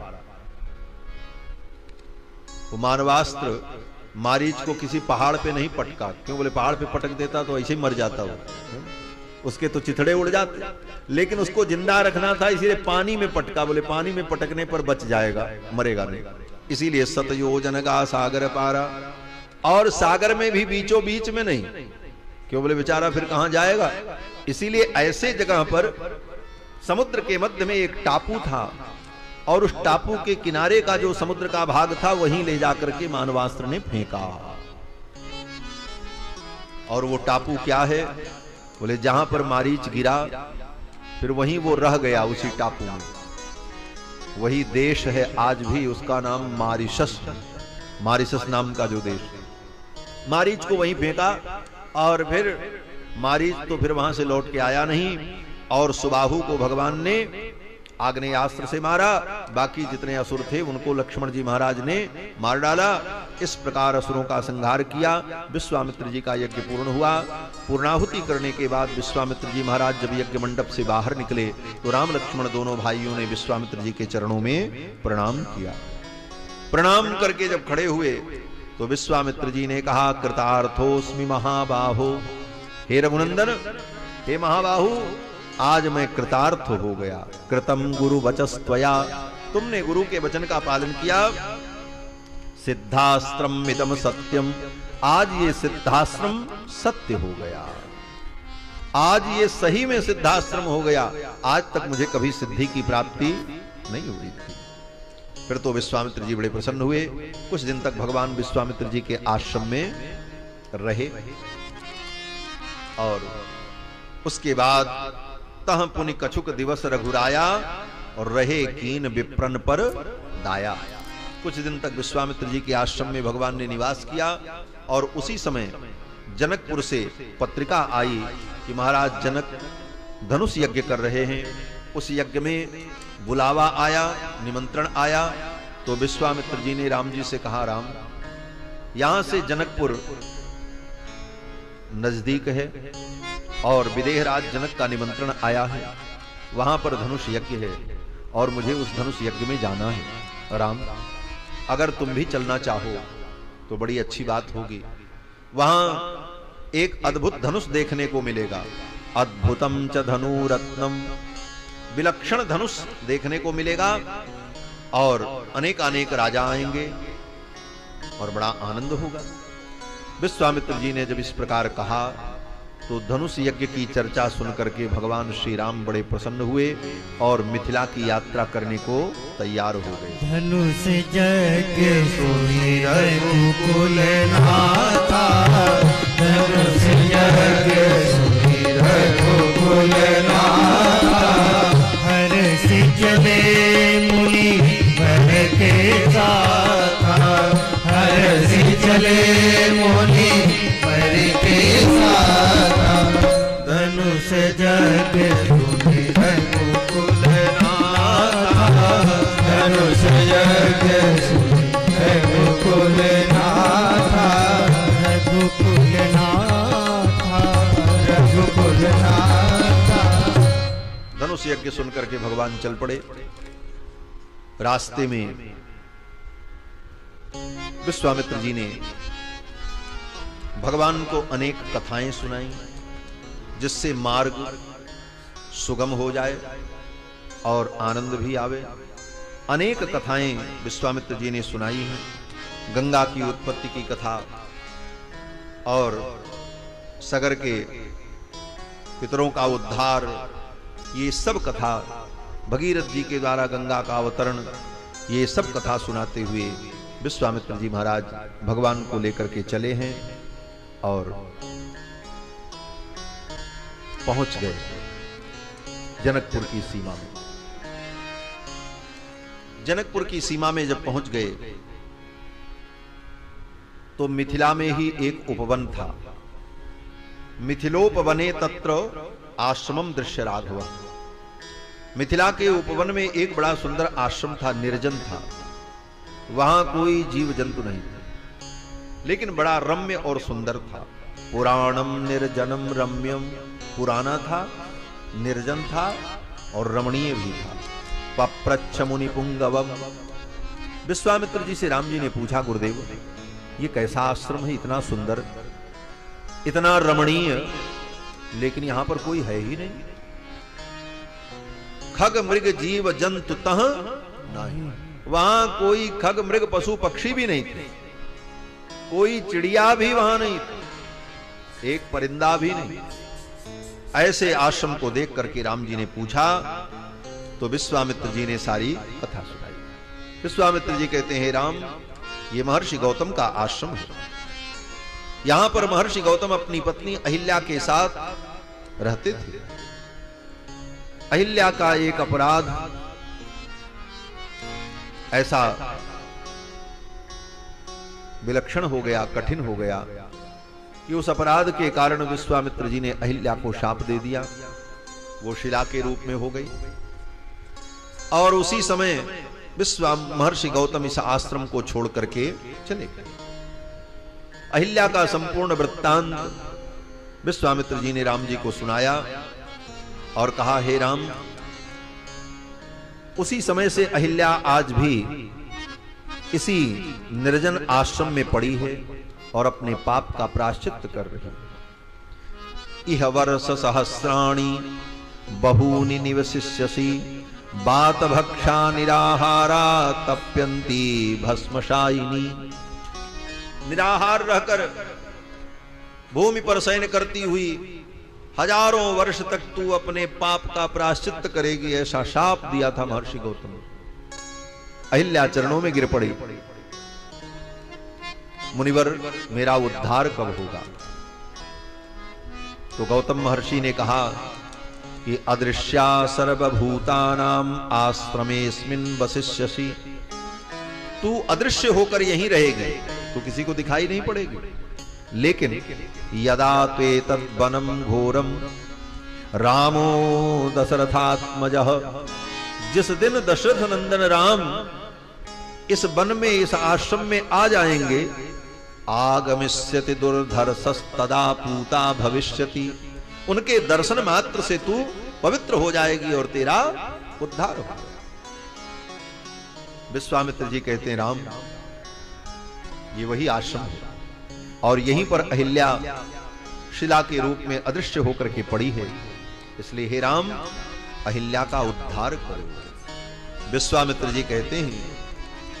वो मानवास्त्र मारीच को किसी पहाड़ पे नहीं पटका। क्यों? बोले पहाड़ पे पटक देता तो ऐसे ही मर जाता वो, उसके तो चिथड़े उड़ जाते। लेकिन उसको जिंदा रखना था, इसीलिए पानी में पटका। बोले पानी में पटकने पर बच जाएगा, मरेगा नहीं। इसीलिए 7 योजन का सागर पारा। और सागर में भी बीचों बीच में नहीं। क्यों? बोले बेचारा फिर कहां जाएगा। इसीलिए ऐसे जगह पर समुद्र के मध्य में एक टापू था और उस टापू के किनारे का जो समुद्र का भाग था वहीं ले जाकर के मानवास्त्र ने फेंका। और वो टापू क्या है? बोले जहां पर मारीच गिरा फिर वहीं वो रह गया, उसी टापू में। वही देश है आज भी, उसका नाम मारिशस। मारिशस नाम का जो देश है, मारीच को वहीं फेंका। और फिर मारीच तो फिर वहां से लौट के आया नहीं। और सुबाहु को भगवान ने आग्नेयास्त्र से मारा। बाकी जितने असुर थे उनको लक्ष्मण जी महाराज ने मार डाला। इस प्रकार असुरों का संहार किया। विश्वामित्र जी का यज्ञ पूर्ण हुआ। पूर्णाहुति करने के बाद विश्वामित्र जी महाराज जब यज्ञ मंडप से बाहर निकले तो राम लक्ष्मण दोनों भाइयों ने विश्वामित्र जी के चरणों में प्रणाम किया। प्रणाम करके जब खड़े हुए तो विश्वामित्र जी ने कहा, कृतार्थोस्मि महाबाहो। हे रघुनंदन, हे महाबाहु, आज मैं कृतार्थ हो गया। कृतम गुरु वचस्त्वया, तुमने गुरु के वचन का पालन किया। सिद्धास्त्रम इदम सत्यम, आज ये सिद्धाश्रम सत्य हो गया। आज ये सही में सिद्धाश्रम हो गया, आज तक मुझे कभी सिद्धि की प्राप्ति नहीं हुई थी। फिर तो विश्वामित्र जी बड़े प्रसन्न हुए। कुछ दिन तक भगवान विश्वामित्र जी के आश्रम में रहे और उसके बाद तह पुनि कछुक दिवस रघुराया और रहे कीन विप्रन पर दाया। कुछ दिन तक विश्वामित्र जी के आश्रम में भगवान ने निवास किया और उसी समय जनकपुर से पत्रिका आई कि महाराज जनक धनुष यज्ञ कर रहे हैं। उस यज्ञ में बुलावा आया, निमंत्रण आया। तो विश्वामित्र जी ने राम जी से कहा, राम यहां से जनकपुर नजदीक है और विदेहराज जनक का निमंत्रण आया है, वहां पर धनुष यज्ञ है और मुझे उस धनुष यज्ञ में जाना है। राम अगर तुम भी चलना चाहो तो बड़ी अच्छी बात होगी। वहां एक अद्भुत धनुष देखने को मिलेगा, अद्भुतम च धनुरत्नम, विलक्षण धनुष देखने को मिलेगा और अनेक राजा आएंगे और बड़ा आनंद होगा। विश्वामित्र जी ने जब इस प्रकार कहा तो धनुष यज्ञ की चर्चा सुनकर के भगवान श्री राम बड़े प्रसन्न हुए और मिथिला की यात्रा करने को तैयार हो गए। धनुष यज्ञ सुनि रघुकुल नाथा, धनुष यज्ञ सुनि रघुकुल नाथा, हर्ष चले मुनि वर के साथा, हर्ष चले मुनि वर के साथा, धनुष यज्ञ सुनि रघुकुल नाथा, धनुष यज्ञ सुनि रघुकुल नाथा, रघुकुल नाथा, रघुकुल नाथा। धनुष यज्ञ सुनकर के भगवान चल पड़े। रास्ते में विश्वामित्र जी ने भगवान को अनेक कथाएं सुनाई जिससे मार्ग सुगम हो जाए और आनंद भी आवे। अनेक कथाएं विश्वामित्र जी ने सुनाई हैं, गंगा की उत्पत्ति की कथा और सगर के पितरों का उद्धार, ये सब कथा, भगीरथ जी के द्वारा गंगा का अवतरण, ये सब कथा सुनाते हुए विश्वामित्र जी महाराज भगवान को लेकर के चले हैं और पहुंच गए जनकपुर की सीमा में। जनकपुर की सीमा में जब पहुंच गए तो मिथिला में ही एक उपवन था। मिथिलोपवने तत्र आश्रमम दृश्य राघव। मिथिला के उपवन में एक बड़ा सुंदर आश्रम था, निर्जन था, वहां कोई जीव जंतु नहीं था, लेकिन बड़ा रम्य और सुंदर था। पुराणम निर्जनम रम्यम, पुराना था, निर्जन था और रमणीय भी था। पप्रच्छ मुनि पुंगवम। विश्वामित्र जी से राम जी ने पूछा, गुरुदेव ये कैसा आश्रम है, इतना सुंदर, इतना रमणीय, लेकिन यहां पर कोई है ही नहीं। खग मृग जीव जंतु तह नहीं, वहां कोई खग मृग पशु पक्षी भी नहीं थे, कोई चिड़िया भी वहां नहीं थी, एक परिंदा भी नहीं। ऐसे आश्रम को देख करके राम जी ने पूछा तो विश्वामित्र जी ने सारी कथा सुनाई। विश्वामित्र जी कहते हैं, राम ये महर्षि गौतम का आश्रम है। यहां पर महर्षि गौतम अपनी पत्नी अहिल्या के साथ रहते थे। अहिल्या का एक अपराध ऐसा विलक्षण हो गया, कठिन हो गया कि उस अपराध के कारण विश्वामित्र जी ने अहिल्या को शाप दे दिया। वो शिला के रूप में हो गई और उसी समय महर्षि गौतम इस आश्रम को छोड़ करके चले गए। अहिल्या का संपूर्ण वृत्तांत विश्वामित्र जी ने राम जी को सुनाया और कहा, हे राम, उसी समय से अहिल्या आज भी इसी निर्जन आश्रम में पड़ी है और अपने पाप का प्रायश्चित कर रही है। इह वर्ष सहस्राणि बहूनि निवसिष्यसि, बात भक्षा निराहारा तप्यन्ति भस्मशायिनी। निराहार रहकर भूमि पर शयन करती हुई हजारों वर्ष तक तू अपने पाप का प्रायश्चित करेगी, ऐसा शाप दिया था महर्षि गौतम। अहिल्या चरणों में गिर पड़ी, मुनिवर मेरा उद्धार कब होगा? तो गौतम महर्षि ने कहा कि अदृश्या सर्वभूतानाम आश्रमेस्मिन् वसिष्यसि, तू अदृश्य होकर यहीं रहेगी, तो किसी को दिखाई नहीं पड़ेगी। लेकिन यदा त्वेतद् वनं घोरम रामो दशरथात्मजः, जिस दिन दशरथ नंदन राम इस वन में, इस आश्रम में आ जाएंगे, आगमिष्यति दुर्धर्षस्तदा पूता भविष्यति, उनके दर्शन मात्र से तू पवित्र हो जाएगी और तेरा उद्धार होगा। विश्वामित्र जी कहते हैं राम, ये वही आश्रम है और यहीं पर अहिल्या शिला के रूप में अदृश्य होकर के पड़ी है, इसलिए हे राम अहिल्या का उद्धार करो। विश्वामित्र जी कहते हैं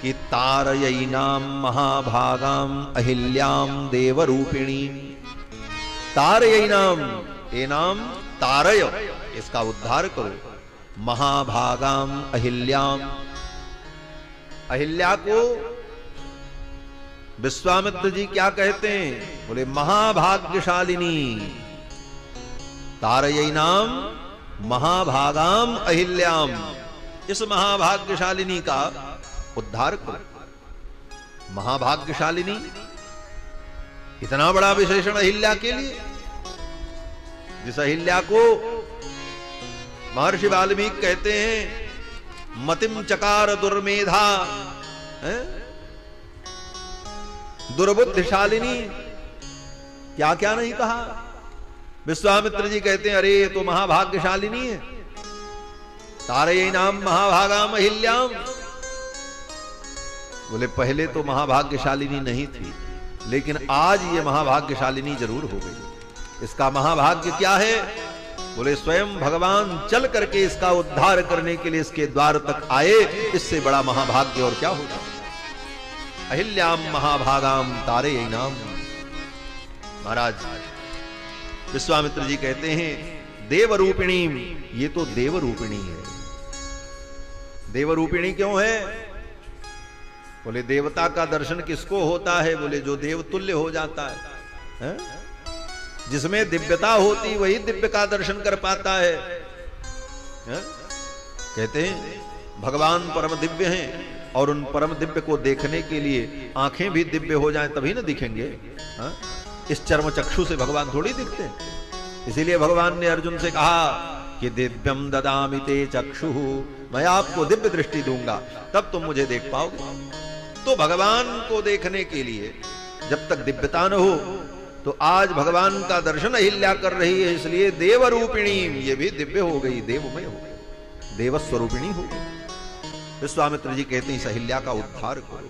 कि तारयिनाम महाभागाम अहिल्याम देवरूपिणी, तारयिनाम, ए नाम तारय, इसका उद्धार करो। महाभागाम अहिल्याम, अहिल्या को विश्वामित्र जी क्या कहते हैं? बोले महाभाग्यशालिनी, तारयिनाम महाभागाम अहिल्याम, इस महाभाग्यशालिनी का उद्धार करो। महाभाग्यशालिनी, इतना बड़ा विशेषण अहिल्या के लिए, जिस अहिल्या को महर्षि वाल्मीकि कहते हैं मतिम चकार दुर्मेधा, दुर्बुद्धिशालिनी, क्या क्या नहीं कहा। विश्वामित्र जी कहते हैं अरे ये तो महाभाग्यशालिनी है, तारयिनाम महाभागाम अहिल्याम। बोले पहले तो महाभाग्यशालिनी नहीं थी, लेकिन आज ये महाभाग्यशालिनी जरूर हो गई। इसका महाभाग्य क्या है? बोले स्वयं भगवान चल करके इसका उद्धार करने के लिए इसके द्वार तक आए, इससे बड़ा महाभाग्य और क्या होगा। अहिल्याम महाभागाम तारयिनाम। महाराज विश्वामित्र जी कहते हैं देवरूपिणी, ये तो देवरूपिणी है। देवरूपिणी क्यों है? बोले देवता का दर्शन किसको होता है? बोले जो देवतुल्य हो जाता है, जिसमें दिव्यता होती वही दिव्य का दर्शन कर पाता है। कहते हैं भगवान परम दिव्य हैं और उन परम दिव्य को देखने के लिए आंखें भी दिव्य हो जाएं तभी ना दिखेंगे। इस चर्म चक्षु से भगवान थोड़ी दिखते हैं। इसीलिए भगवान ने अर्जुन से कहा कि दिव्यम ददामि ते चक्षुः, मैं आपको दिव्य दृष्टि दूंगा तब तुम मुझे देख पाओगे। तो भगवान को देखने के लिए जब तक दिव्यता न हो, तो आज भगवान का दर्शन अहिल्या कर रही है, इसलिए देवरूपिणी, ये भी दिव्य हो गई, देवमय हो गई, देवस्वरूपिणी हो गई। विश्वामित्र जी कहते हैं इस अहिल्या का उद्धार करो।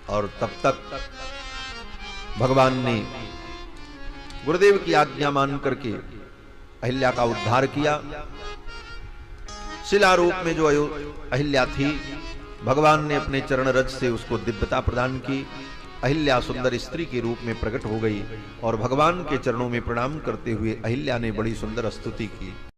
और तब तक भगवान ने गुरुदेव की आज्ञा मान करके अहिल्या का उद्धार किया। शिला रूप में जो अहिल्या थी, भगवान ने अपने चरण रज से उसको दिव्यता प्रदान की। अहिल्या सुंदर स्त्री के रूप में प्रकट हो गई और भगवान के चरणों में प्रणाम करते हुए अहिल्या ने बड़ी सुंदर स्तुति की।